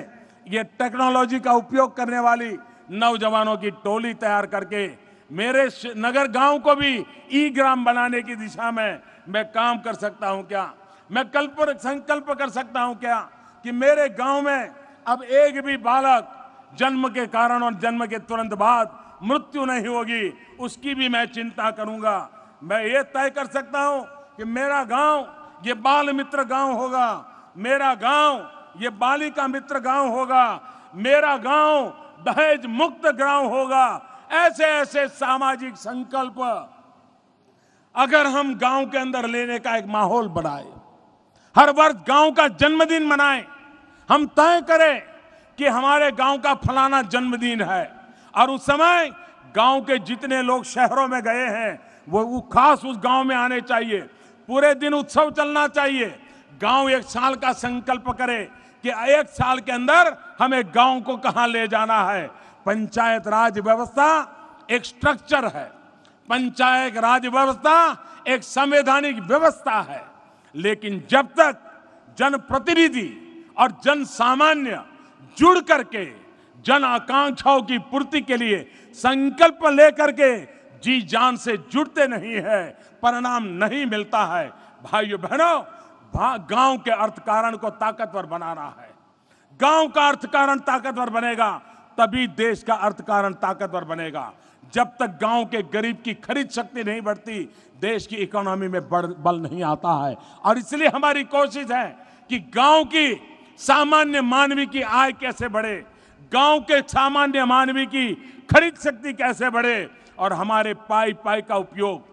ये टेक्नोलॉजी का उपयोग करने वाली नौजवानों की टोली तैयार करके मेरे नगर गांव को भी ई ग्राम बनाने की दिशा में मैं काम कर सकता हूं क्या? मैं संकल्प कर सकता हूं क्या कि मेरे गांव में अब एक भी बालक जन्म के कारण और जन्म के तुरंत बाद मृत्यु नहीं होगी, उसकी भी मैं चिंता करूंगा। मैं ये तय कर सकता हूं कि मेरा गांव ये बाल मित्र गांव होगा, मेरा गांव ये बालिका मित्र गांव होगा, मेरा गांव दहेज मुक्त गांव होगा। ऐसे ऐसे सामाजिक संकल्प अगर हम गांव के अंदर लेने का एक माहौल बनाए, हर वर्ष गांव का जन्मदिन मनाएं, हम तय करें कि हमारे गांव का फलाना जन्मदिन है और उस समय गांव के जितने लोग शहरों में गए हैं वो खास उस गांव में आने चाहिए। पूरे दिन उत्सव चलना चाहिए। गांव एक साल का संकल्प करे कि एक साल के अंदर हमें गांव को कहां ले जाना है। पंचायत राज व्यवस्था एक स्ट्रक्चर है, पंचायत राज व्यवस्था एक संवैधानिक व्यवस्था है, लेकिन जब तक जनप्रतिनिधि और जन सामान्य जुड़ करके जन आकांक्षाओं की पूर्ति के लिए संकल्प लेकर के जी जान से जुड़ते नहीं है, परिणाम नहीं मिलता है। भाइयों बहनों, गांव के अर्थकारण को ताकतवर बनाना है। गांव का अर्थकारण ताकतवर बनेगा तभी देश का अर्थकारण ताकतवर बनेगा। जब तक गांव के गरीब की खरीद शक्ति नहीं बढ़ती, देश की इकोनॉमी में बल नहीं आता है। और इसलिए हमारी कोशिश है कि गांव की सामान्य मानवी की आय कैसे बढ़े, गांव के सामान्य मानवी की खरीद शक्ति कैसे बढ़े। और हमारे पाई पाई का उपयोग,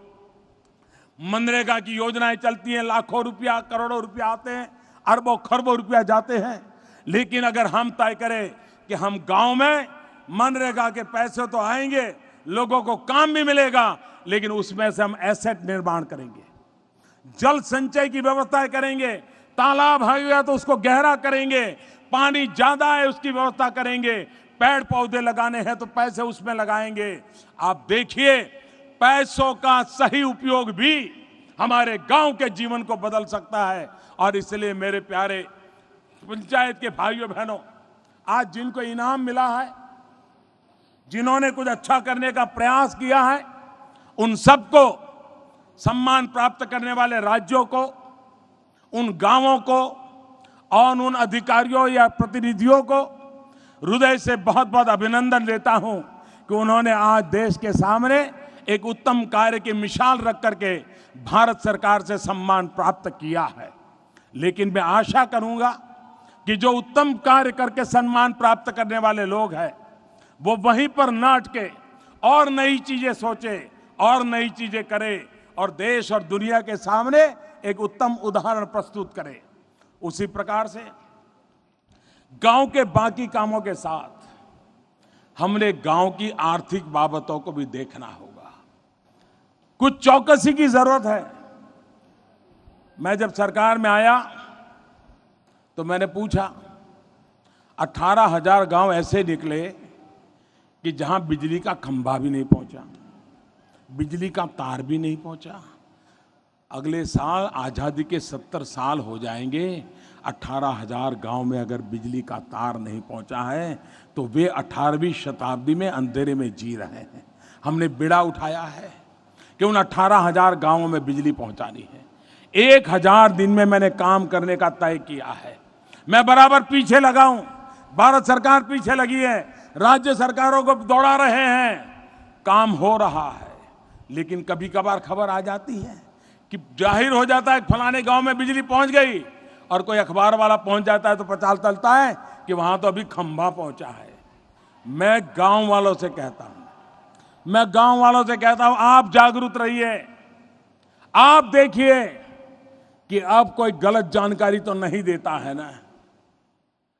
मनरेगा की योजनाएं चलती हैं, लाखों रुपया करोड़ों रुपया आते हैं, अरबों खरबों रुपया जाते हैं, लेकिन अगर हम तय करें कि हम गांव में मनरेगा के पैसे तो आएंगे, लोगों को काम भी मिलेगा, लेकिन उसमें से हम एसेट निर्माण करेंगे, जल संचय की व्यवस्था करेंगे, तालाब है तो उसको गहरा करेंगे, पानी ज्यादा है उसकी व्यवस्था करेंगे, पेड़ पौधे लगाने हैं तो पैसे उसमें लगाएंगे। आप देखिए, पैसों का सही उपयोग भी हमारे गांव के जीवन को बदल सकता है। और इसलिए मेरे प्यारे पंचायत के भाइयों बहनों, आज जिनको इनाम मिला है, जिन्होंने कुछ अच्छा करने का प्रयास किया है, उन सबको, सम्मान प्राप्त करने वाले राज्यों को, उन गांवों को और उन अधिकारियों या प्रतिनिधियों को हृदय से बहुत बहुत अभिनंदन देता हूं कि उन्होंने आज देश के सामने एक उत्तम कार्य की मिसाल रख करके भारत सरकार से सम्मान प्राप्त किया है। लेकिन मैं आशा करूंगा कि जो उत्तम कार्य करके सम्मान प्राप्त करने वाले लोग हैं, वो वहीं पर न अटके और नई चीजें सोचे और नई चीजें करे और देश और दुनिया के सामने एक उत्तम उदाहरण प्रस्तुत करे। उसी प्रकार से गांव के बाकी कामों के साथ हमने गांव की आर्थिक बाबतों को भी देखना होगा। कुछ चौकसी की जरूरत है। मैं जब सरकार में आया तो मैंने पूछा, 18,000 गांव ऐसे निकले कि जहां बिजली का खंभा भी नहीं पहुंचा, बिजली का तार भी नहीं पहुंचा। अगले साल आजादी के 70 साल हो जाएंगे, 18,000 गांव में अगर बिजली का तार नहीं पहुंचा है तो वे 18वीं शताब्दी में अंधेरे में जी रहे हैं। हमने बीड़ा उठाया है कि उन 18,000 गांवों में बिजली पहुंचानी है। 1000 दिन में मैंने काम करने का तय किया है। मैं बराबर पीछे लगा हूं, भारत सरकार पीछे लगी है, राज्य सरकारों को दौड़ा रहे हैं, काम हो रहा है। लेकिन कभी कभार खबर आ जाती है कि जाहिर हो जाता है फलाने गांव में बिजली पहुंच गई, और कोई अखबार वाला पहुंच जाता है तो पता चलता है कि वहां तो अभी खंभा पहुंचा है। मैं गांव वालों से कहता हूं, आप जागरूक रहिए। आप देखिए कि अब कोई गलत जानकारी तो नहीं देता है ना।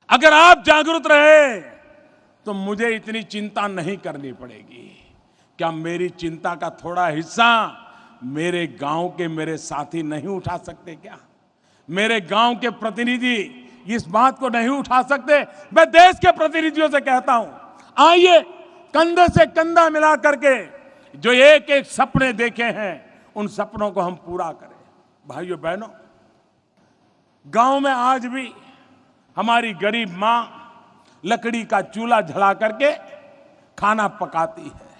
अगर आप जागरूक रहे तो मुझे इतनी चिंता नहीं करनी पड़ेगी। क्या मेरी चिंता का थोड़ा हिस्सा मेरे गांव के मेरे साथी नहीं उठा सकते क्या? मेरे गांव के प्रतिनिधि इस बात को नहीं उठा सकते? मैं देश के प्रतिनिधियों से कहता हूं, आइए कंधे से कंधा मिला करके जो एक एक सपने देखे हैं उन सपनों को हम पूरा करें। भाइयों बहनों, गांव में आज भी हमारी गरीब मां लकड़ी का चूल्हा जला करके खाना पकाती है।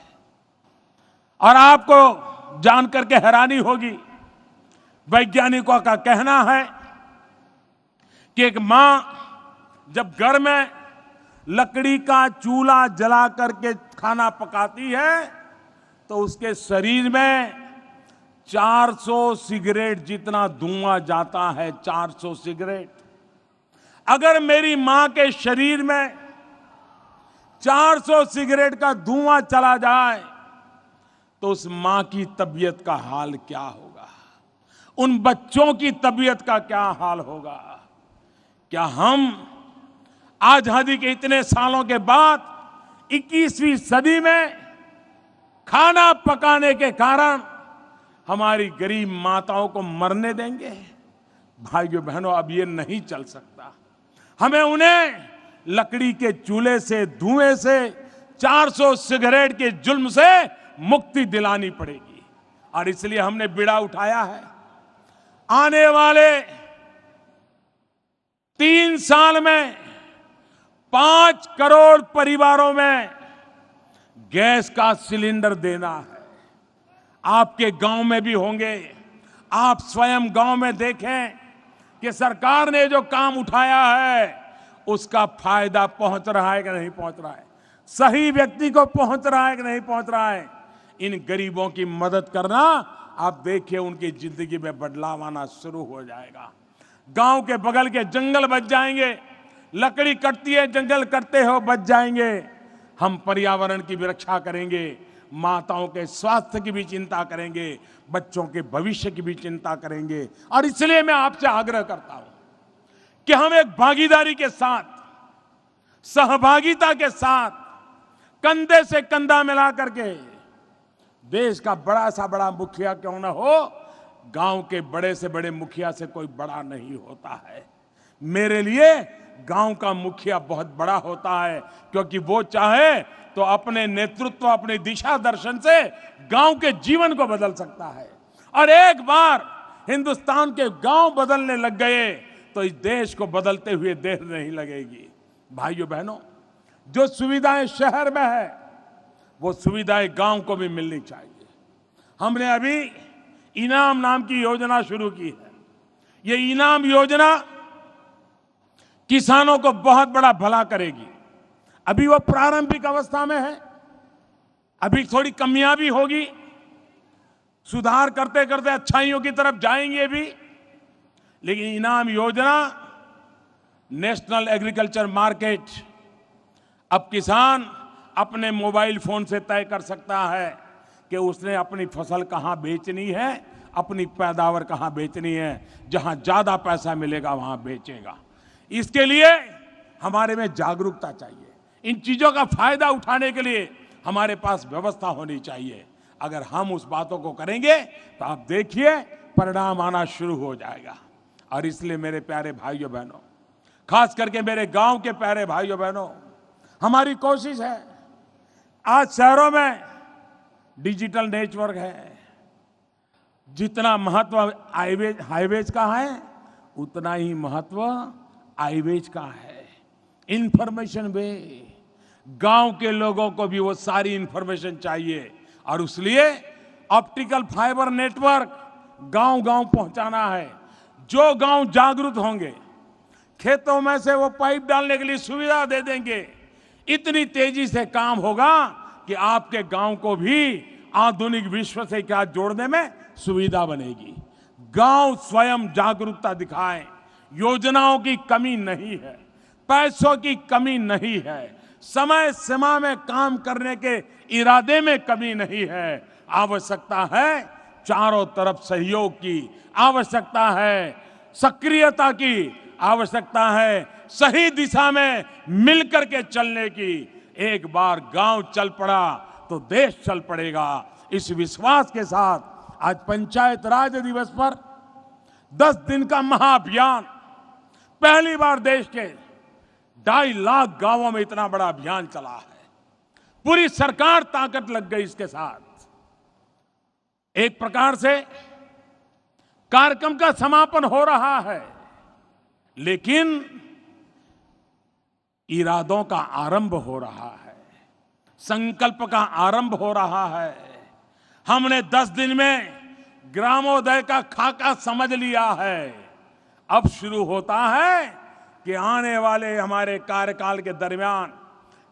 और आपको जान करके हैरानी होगी, वैज्ञानिकों का कहना है कि एक मां जब घर में लकड़ी का चूल्हा जला करके खाना पकाती है तो उसके शरीर में 400 सिगरेट जितना धुआं जाता है। 400 सिगरेट। अगर मेरी मां के शरीर में 400 सिगरेट का धुआं चला जाए तो उस मां की तबीयत का हाल क्या होगा? उन बच्चों की तबीयत का क्या हाल होगा? क्या हम आजादी के इतने सालों के बाद 21वीं सदी में खाना पकाने के कारण हमारी गरीब माताओं को मरने देंगे? भाइयों बहनों, अब ये नहीं चल सकता। हमें उन्हें लकड़ी के चूल्हे से, धुएं से, 400 सिगरेट के जुल्म से मुक्ति दिलानी पड़ेगी। और इसलिए हमने बीड़ा उठाया है। आने वाले 3 साल में 5 करोड़ परिवारों में गैस का सिलेंडर देना है। आपके गांव में भी होंगे। आप स्वयं गांव में देखें कि सरकार ने जो काम उठाया है उसका फायदा पहुंच रहा है कि नहीं पहुंच रहा है, सही व्यक्ति को पहुंच रहा है कि नहीं पहुंच रहा है। इन गरीबों की मदद करना, आप देखिए उनकी जिंदगी में बदलाव आना शुरू हो जाएगा। गांव के बगल के जंगल बच जाएंगे। लकड़ी कटती है, जंगल कटते हो बच जाएंगे। हम पर्यावरण की भी रक्षा करेंगे, माताओं के स्वास्थ्य की भी चिंता करेंगे, बच्चों के भविष्य की भी चिंता करेंगे। और इसलिए मैं आपसे आग्रह करता हूं कि हम एक भागीदारी के साथ, सहभागिता के साथ, कंधे से कंधा मिला करके, देश का बड़ा सा बड़ा मुखिया क्यों ना हो, गांव के बड़े से बड़े मुखिया से कोई बड़ा नहीं होता है। मेरे लिए गांव का मुखिया बहुत बड़ा होता है, क्योंकि वो चाहे तो अपने नेतृत्व, अपने दिशा दर्शन से गांव के जीवन को बदल सकता है। और एक बार हिंदुस्तान के गांव बदलने लग गए तो इस देश को बदलते हुए देर नहीं लगेगी। भाइयों बहनों, जो सुविधाएं शहर में है वो सुविधाएं गांव को भी मिलनी चाहिए। हमने अभी इनाम नाम की योजना शुरू की है। ये इनाम योजना किसानों को बहुत बड़ा भला करेगी। अभी वो प्रारंभिक अवस्था में है, अभी थोड़ी कमियां भी होगी, सुधार करते करते अच्छाइयों की तरफ जाएंगे भी। लेकिन इनाम योजना, नेशनल एग्रीकल्चर मार्केट, अब किसान अपने मोबाइल फोन से तय कर सकता है कि उसने अपनी फसल कहां बेचनी है, अपनी पैदावार कहां बेचनी है। जहां ज्यादा पैसा मिलेगा वहां बेचेगा। इसके लिए हमारे में जागरूकता चाहिए। इन चीजों का फायदा उठाने के लिए हमारे पास व्यवस्था होनी चाहिए। अगर हम उस बातों को करेंगे तो आप देखिए परिणाम आना शुरू हो जाएगा। और इसलिए मेरे प्यारे भाइयों बहनों, खास करके मेरे गांव के प्यारे भाइयों बहनों, हमारी कोशिश है, आज शहरों में डिजिटल नेटवर्क है, जितना महत्व हाईवेज का है उतना ही महत्व आईवेज का है। इंफॉर्मेशन वे, गांव के लोगों को भी वो सारी इंफॉर्मेशन चाहिए। और इसलिए ऑप्टिकल फाइबर नेटवर्क गांव-गांव पहुंचाना है। जो गांव जागरूक होंगे, खेतों में से वो पाइप डालने के लिए सुविधा दे देंगे, इतनी तेजी से काम होगा कि आपके गांव को भी आधुनिक विश्व से क्या जोड़ने में सुविधा बनेगी। गांव स्वयं जागरूकता दिखाएं। योजनाओं की कमी नहीं है, पैसों की कमी नहीं है, समय सीमा में काम करने के इरादे में कमी नहीं है। आवश्यकता है चारों तरफ सहयोग की, आवश्यकता है सक्रियता की, आवश्यकता है सही दिशा में मिलकर के चलने की। एक बार गांव चल पड़ा तो देश चल पड़ेगा। इस विश्वास के साथ आज पंचायत राज दिवस पर 10 दिन का महाअभियान, पहली बार देश के 2.5 लाख गांवों में इतना बड़ा अभियान चला है। पूरी सरकार ताकत लग गई इसके साथ। एक प्रकार से कार्यक्रम का समापन हो रहा है, लेकिन इरादों का आरंभ हो रहा है, संकल्प का आरंभ हो रहा है। हमने 10 दिन में ग्रामोदय का खाका समझ लिया है। अब शुरू होता है कि आने वाले हमारे कार्यकाल के दरमियान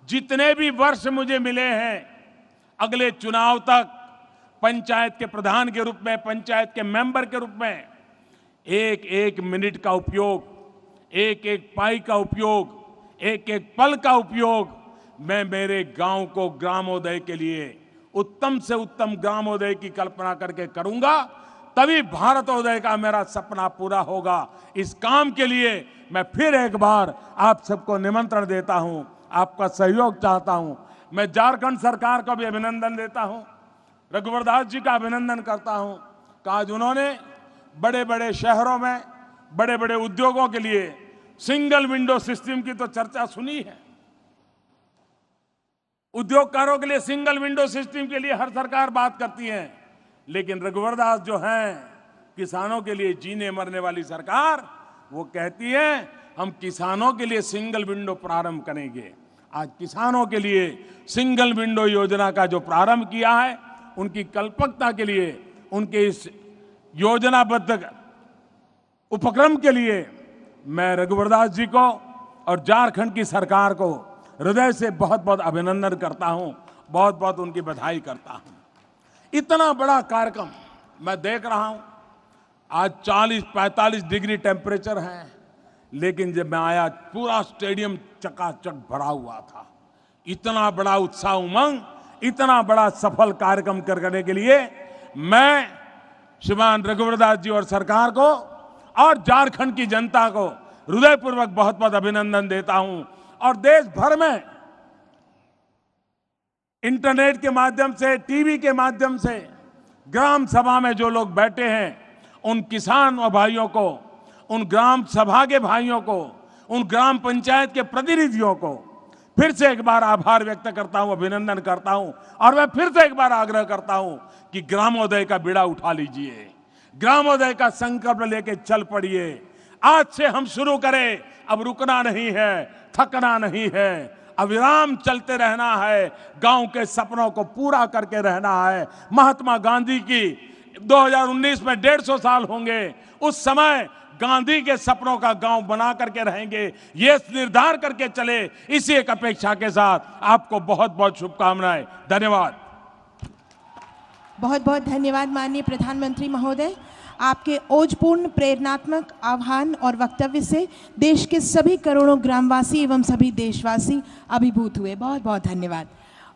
जितने भी वर्ष मुझे मिले हैं, अगले चुनाव तक पंचायत के प्रधान के रूप में, पंचायत के मेंबर के रूप में एक एक मिनट का उपयोग, एक एक पाई का उपयोग, एक एक पल का उपयोग मैं मेरे गांव को ग्रामोदय के लिए उत्तम से उत्तम ग्रामोदय की कल्पना करके करूंगा, तभी भारतोदय का मेरा सपना पूरा होगा। इस काम के लिए मैं फिर एक बार आप सबको निमंत्रण देता हूं, आपका सहयोग चाहता हूं। मैं झारखंड सरकार को भी अभिनंदन देता हूं, रघुवर दास जी का अभिनंदन करता हूं कि आज उन्होंने बड़े बड़े शहरों में बड़े बड़े उद्योगों के लिए सिंगल विंडो सिस्टम की तो चर्चा सुनी है। उद्योगकारों के लिए सिंगल विंडो सिस्टम के लिए हर सरकार बात करती है, लेकिन रघुवर दास जो हैं किसानों के लिए जीने मरने वाली सरकार, वो कहती है हम किसानों के लिए सिंगल विंडो प्रारंभ करेंगे। आज किसानों के लिए सिंगल विंडो योजना का जो प्रारंभ किया है, उनकी कल्पकता के लिए, उनके इस योजनाबद्ध उपक्रम के लिए मैं रघुवर दास जी को और झारखंड की सरकार को हृदय से बहुत बहुत अभिनंदन करता हूं, बहुत बहुत उनकी बधाई करता हूं। इतना बड़ा कार्यक्रम मैं देख रहा हूं, आज 40-45 डिग्री टेम्परेचर है, लेकिन जब मैं आया पूरा स्टेडियम चकाचक भरा हुआ था। इतना बड़ा उत्साह, उमंग, इतना बड़ा सफल कार्यक्रम करने के लिए मैं श्रीमान रघुवर दास जी और सरकार को और झारखंड की जनता को हृदयपूर्वक बहुत बहुत अभिनंदन देता हूं। और देश भर में इंटरनेट के माध्यम से, टीवी के माध्यम से ग्राम सभा में जो लोग बैठे हैं, उन किसान और भाइयों को, उन ग्राम सभा के भाइयों को, उन ग्राम पंचायत के प्रतिनिधियों को फिर से एक बार आभार व्यक्त करता हूं, अभिनंदन करता हूं। और मैं फिर से एक बार आग्रह करता हूं कि ग्रामोदय का बीड़ा उठा लीजिए, ग्रामोदय का संकल्प लेके चल पड़िए। आज से हम शुरू करें, अब रुकना नहीं है, थकना नहीं है, अविराम चलते रहना है, गांव के सपनों को पूरा करके रहना है। महात्मा गांधी की 2019 में 150 साल होंगे, उस समय गांधी के सपनों का गांव बना करके रहेंगे, ये निर्धार करके चले। इसी एक अपेक्षा के साथ आपको बहुत बहुत शुभकामनाएं। धन्यवाद। बहुत बहुत धन्यवाद माननीय प्रधानमंत्री महोदय। आपके ओजपूर्ण प्रेरणात्मक आह्वान और वक्तव्य से देश के सभी करोड़ों ग्रामवासी एवं सभी देशवासी अभिभूत हुए। बहुत बहुत धन्यवाद।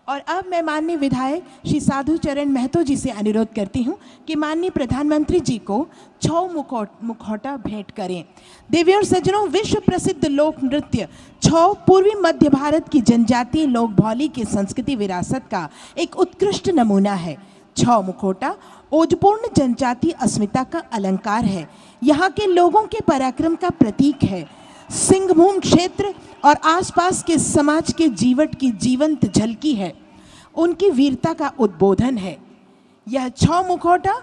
और अब मैं माननीय विधायक श्री साधु चरण महतो जी से अनुरोध करती हूं कि माननीय प्रधानमंत्री जी को छौ मुखौटा भेंट करें। देवियों और सज्जनों, विश्व प्रसिद्ध लोक नृत्य छौ पूर्वी मध्य भारत की जनजातीय लोक भौली की संस्कृति विरासत का एक उत्कृष्ट नमूना है। छौ मुखौटा ओजपूर्ण जनजातीय अस्मिता का अलंकार है, यहाँ के लोगों के पराक्रम का प्रतीक है, सिंहभूम क्षेत्र और आसपास के समाज के जीवट की जीवंत झलकी है, उनकी वीरता का उद्बोधन है। यह छौ मुखौटा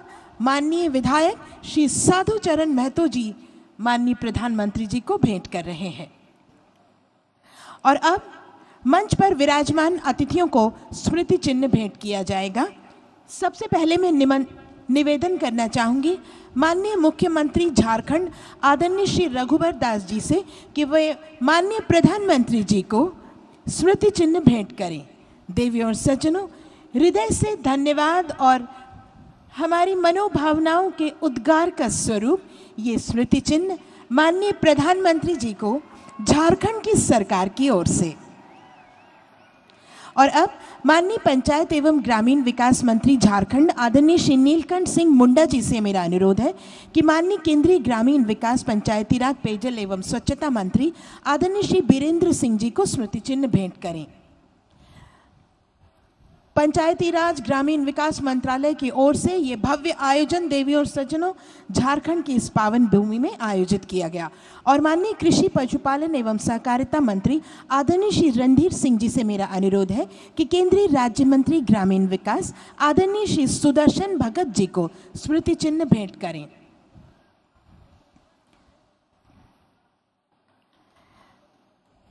माननीय विधायक श्री साधु चरण महतो जी माननीय प्रधानमंत्री जी को भेंट कर रहे हैं। और अब मंच पर विराजमान अतिथियों को स्मृति चिन्ह भेंट किया जाएगा। सबसे पहले मैं निवेदन करना चाहूँगी माननीय मुख्यमंत्री झारखंड आदरणीय श्री रघुवर दास जी से कि वे माननीय प्रधानमंत्री जी को स्मृति चिन्ह भेंट करें। देवियों और सज्जनों, हृदय से धन्यवाद और हमारी मनोभावनाओं के उद्गार का स्वरूप ये स्मृति चिन्ह माननीय प्रधानमंत्री जी को झारखंड की सरकार की ओर से। और अब माननीय पंचायत एवं ग्रामीण विकास मंत्री झारखंड आदरणीय श्री नीलकंठ सिंह मुंडा जी से मेरा अनुरोध है कि माननीय केंद्रीय ग्रामीण विकास पंचायती राज पेयजल एवं स्वच्छता मंत्री आदरणीय श्री बीरेंद्र सिंह जी को स्मृति चिन्ह भेंट करें। पंचायती राज ग्रामीण विकास मंत्रालय की ओर से ये भव्य आयोजन देवी और सज्जनों झारखंड की इस पावन भूमि में आयोजित किया गया और माननीय कृषि पशुपालन एवं सहकारिता मंत्री आदरणीय श्री रणधीर सिंह जी से मेरा अनुरोध है कि केंद्रीय राज्य मंत्री ग्रामीण विकास आदरणीय श्री सुदर्शन भगत जी को स्मृति चिन्ह भेंट करें।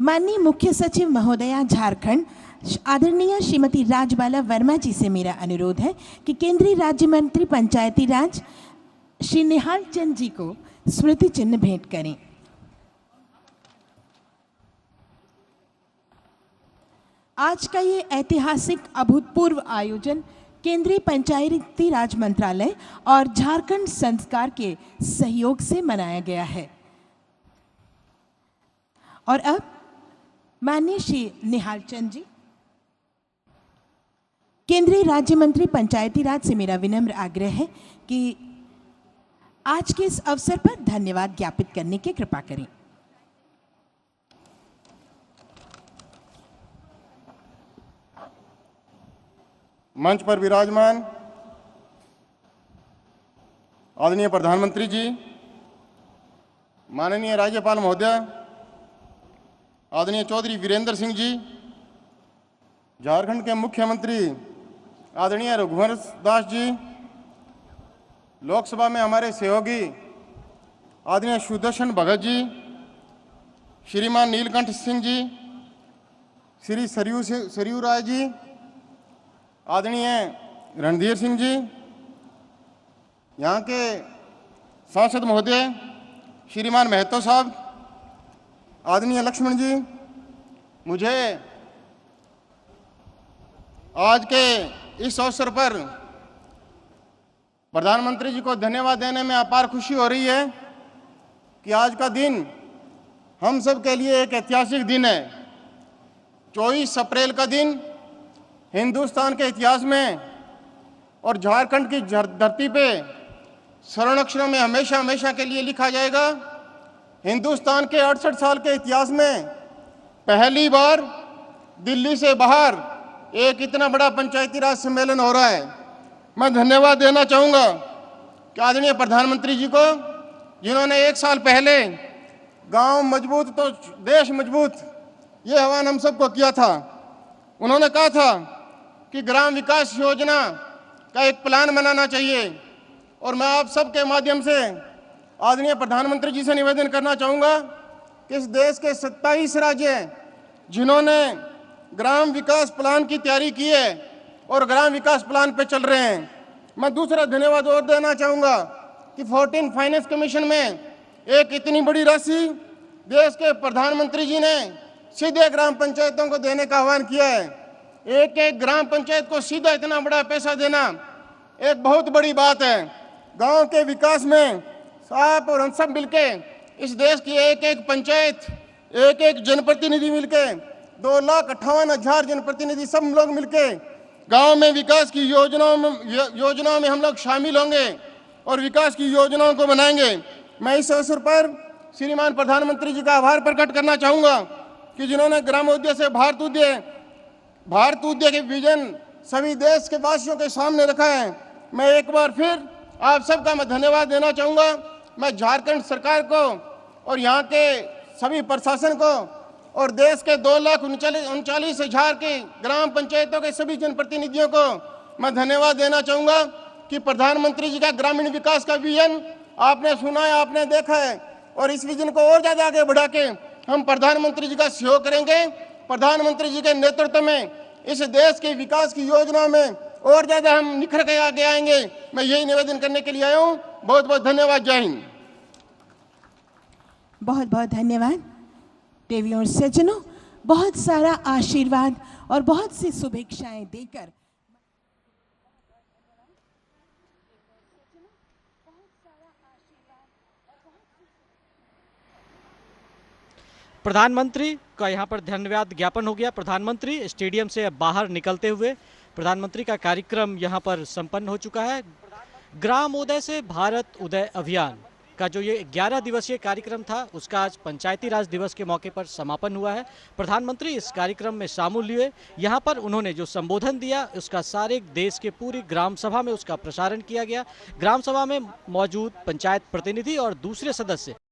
माननीय मुख्य सचिव महोदया झारखंड आदरणीय श्रीमती राजबाला वर्मा जी से मेरा अनुरोध है कि केंद्रीय राज्य मंत्री पंचायती राज श्री निहाल चंद जी को स्मृति चिन्ह भेंट करें। आज का ये ऐतिहासिक अभूतपूर्व आयोजन केंद्रीय पंचायती राज मंत्रालय और झारखंड संस्कार के सहयोग से मनाया गया है। और अब माननीय श्री निहाल चंद जी, केंद्रीय राज्य मंत्री पंचायती राज से मेरा विनम्र आग्रह है कि आज के इस अवसर पर धन्यवाद ज्ञापित करने की कृपा करें। मंच पर विराजमान आदरणीय प्रधानमंत्री जी, माननीय राज्यपाल महोदय आदरणीय चौधरी वीरेंद्र सिंह जी, झारखंड के मुख्यमंत्री आदरणीय रघुवर दास जी, लोकसभा में हमारे सहयोगी आदरणीय सुदर्शन भगत जी, श्रीमान नीलकंठ सिंह जी, श्री सरयू राय जी, आदरणीय रणधीर सिंह जी, यहाँ के सांसद महोदय श्रीमान महतो साहब, आदरणीय लक्ष्मण जी, मुझे आज के इस अवसर पर प्रधानमंत्री जी को धन्यवाद देने में अपार खुशी हो रही है कि आज का दिन हम सब के लिए एक ऐतिहासिक दिन है। 24 अप्रैल का दिन हिंदुस्तान के इतिहास में और झारखंड की धरती पे स्वर्ण अक्षरों में हमेशा हमेशा के लिए लिखा जाएगा। हिंदुस्तान के 68 साल के इतिहास में पहली बार दिल्ली से बाहर एक इतना बड़ा पंचायती राज सम्मेलन हो रहा है। मैं धन्यवाद देना चाहूँगा कि आदरणीय प्रधानमंत्री जी को, जिन्होंने 1 साल पहले गांव मजबूत तो देश मजबूत ये आह्वान हम सबको किया था। उन्होंने कहा था कि ग्राम विकास योजना का एक प्लान बनाना चाहिए और मैं आप सबके माध्यम से आदरणीय प्रधानमंत्री जी से निवेदन करना चाहूँगा कि इस देश के 27 राज्य जिन्होंने ग्राम विकास प्लान की तैयारी की है और ग्राम विकास प्लान पे चल रहे हैं। मैं दूसरा धन्यवाद और देना चाहूँगा कि 14 फाइनेंस कमीशन में एक इतनी बड़ी राशि देश के प्रधानमंत्री जी ने सीधे ग्राम पंचायतों को देने का आह्वान किया है। एक एक ग्राम पंचायत को सीधा इतना बड़ा पैसा देना एक बहुत बड़ी बात है। गांव के विकास में आप और हम सब मिलके इस देश की एक एक पंचायत, एक एक जनप्रतिनिधि मिलके 2,58,000 जनप्रतिनिधि सब लोग मिलके गांव में विकास की योजनाओं में हम लोग शामिल होंगे और विकास की योजनाओं को बनाएंगे। मैं इस अवसर पर श्रीमान प्रधानमंत्री जी का आभार प्रकट करना चाहूँगा कि जिन्होंने ग्रामोद्योग से भारतोद्योग के विजन सभी देश के वासियों के सामने रखा है। मैं एक बार फिर आप सबका मैं धन्यवाद देना चाहूँगा। मैं झारखंड सरकार को और यहाँ के सभी प्रशासन को और देश के 2,39,000 के ग्राम पंचायतों के सभी जनप्रतिनिधियों को मैं धन्यवाद देना चाहूँगा कि प्रधानमंत्री जी का ग्रामीण विकास का विजन आपने सुना है, आपने देखा है और इस विजन को और ज़्यादा आगे बढ़ा के हम प्रधानमंत्री जी का सहयोग करेंगे। प्रधानमंत्री जी के नेतृत्व में इस देश के विकास की योजना में और ज़्यादा हम निखर के आगे आएंगे। मैं यही निवेदन करने के लिए आया हूँ। बहुत बहुत धन्यवाद। जय हिंद। बहुत बहुत धन्यवाद। देवियों और सज्जनों, बहुत सारा आशीर्वाद और बहुत सी शुभेच्छाएं देकर प्रधानमंत्री का यहाँ पर धन्यवाद ज्ञापन हो गया। प्रधानमंत्री स्टेडियम से बाहर निकलते हुए प्रधानमंत्री का कार्यक्रम यहाँ पर संपन्न हो चुका है। ग्राम उदय से भारत उदय अभियान का जो ये 11 दिवसीय कार्यक्रम था, उसका आज पंचायती राज दिवस के मौके पर समापन हुआ है। प्रधानमंत्री इस कार्यक्रम में शामिल हुए। यहाँ पर उन्होंने जो संबोधन दिया, उसका सारे देश के पूरी ग्राम सभा में उसका प्रसारण किया गया। ग्राम सभा में मौजूद पंचायत प्रतिनिधि और दूसरे सदस्य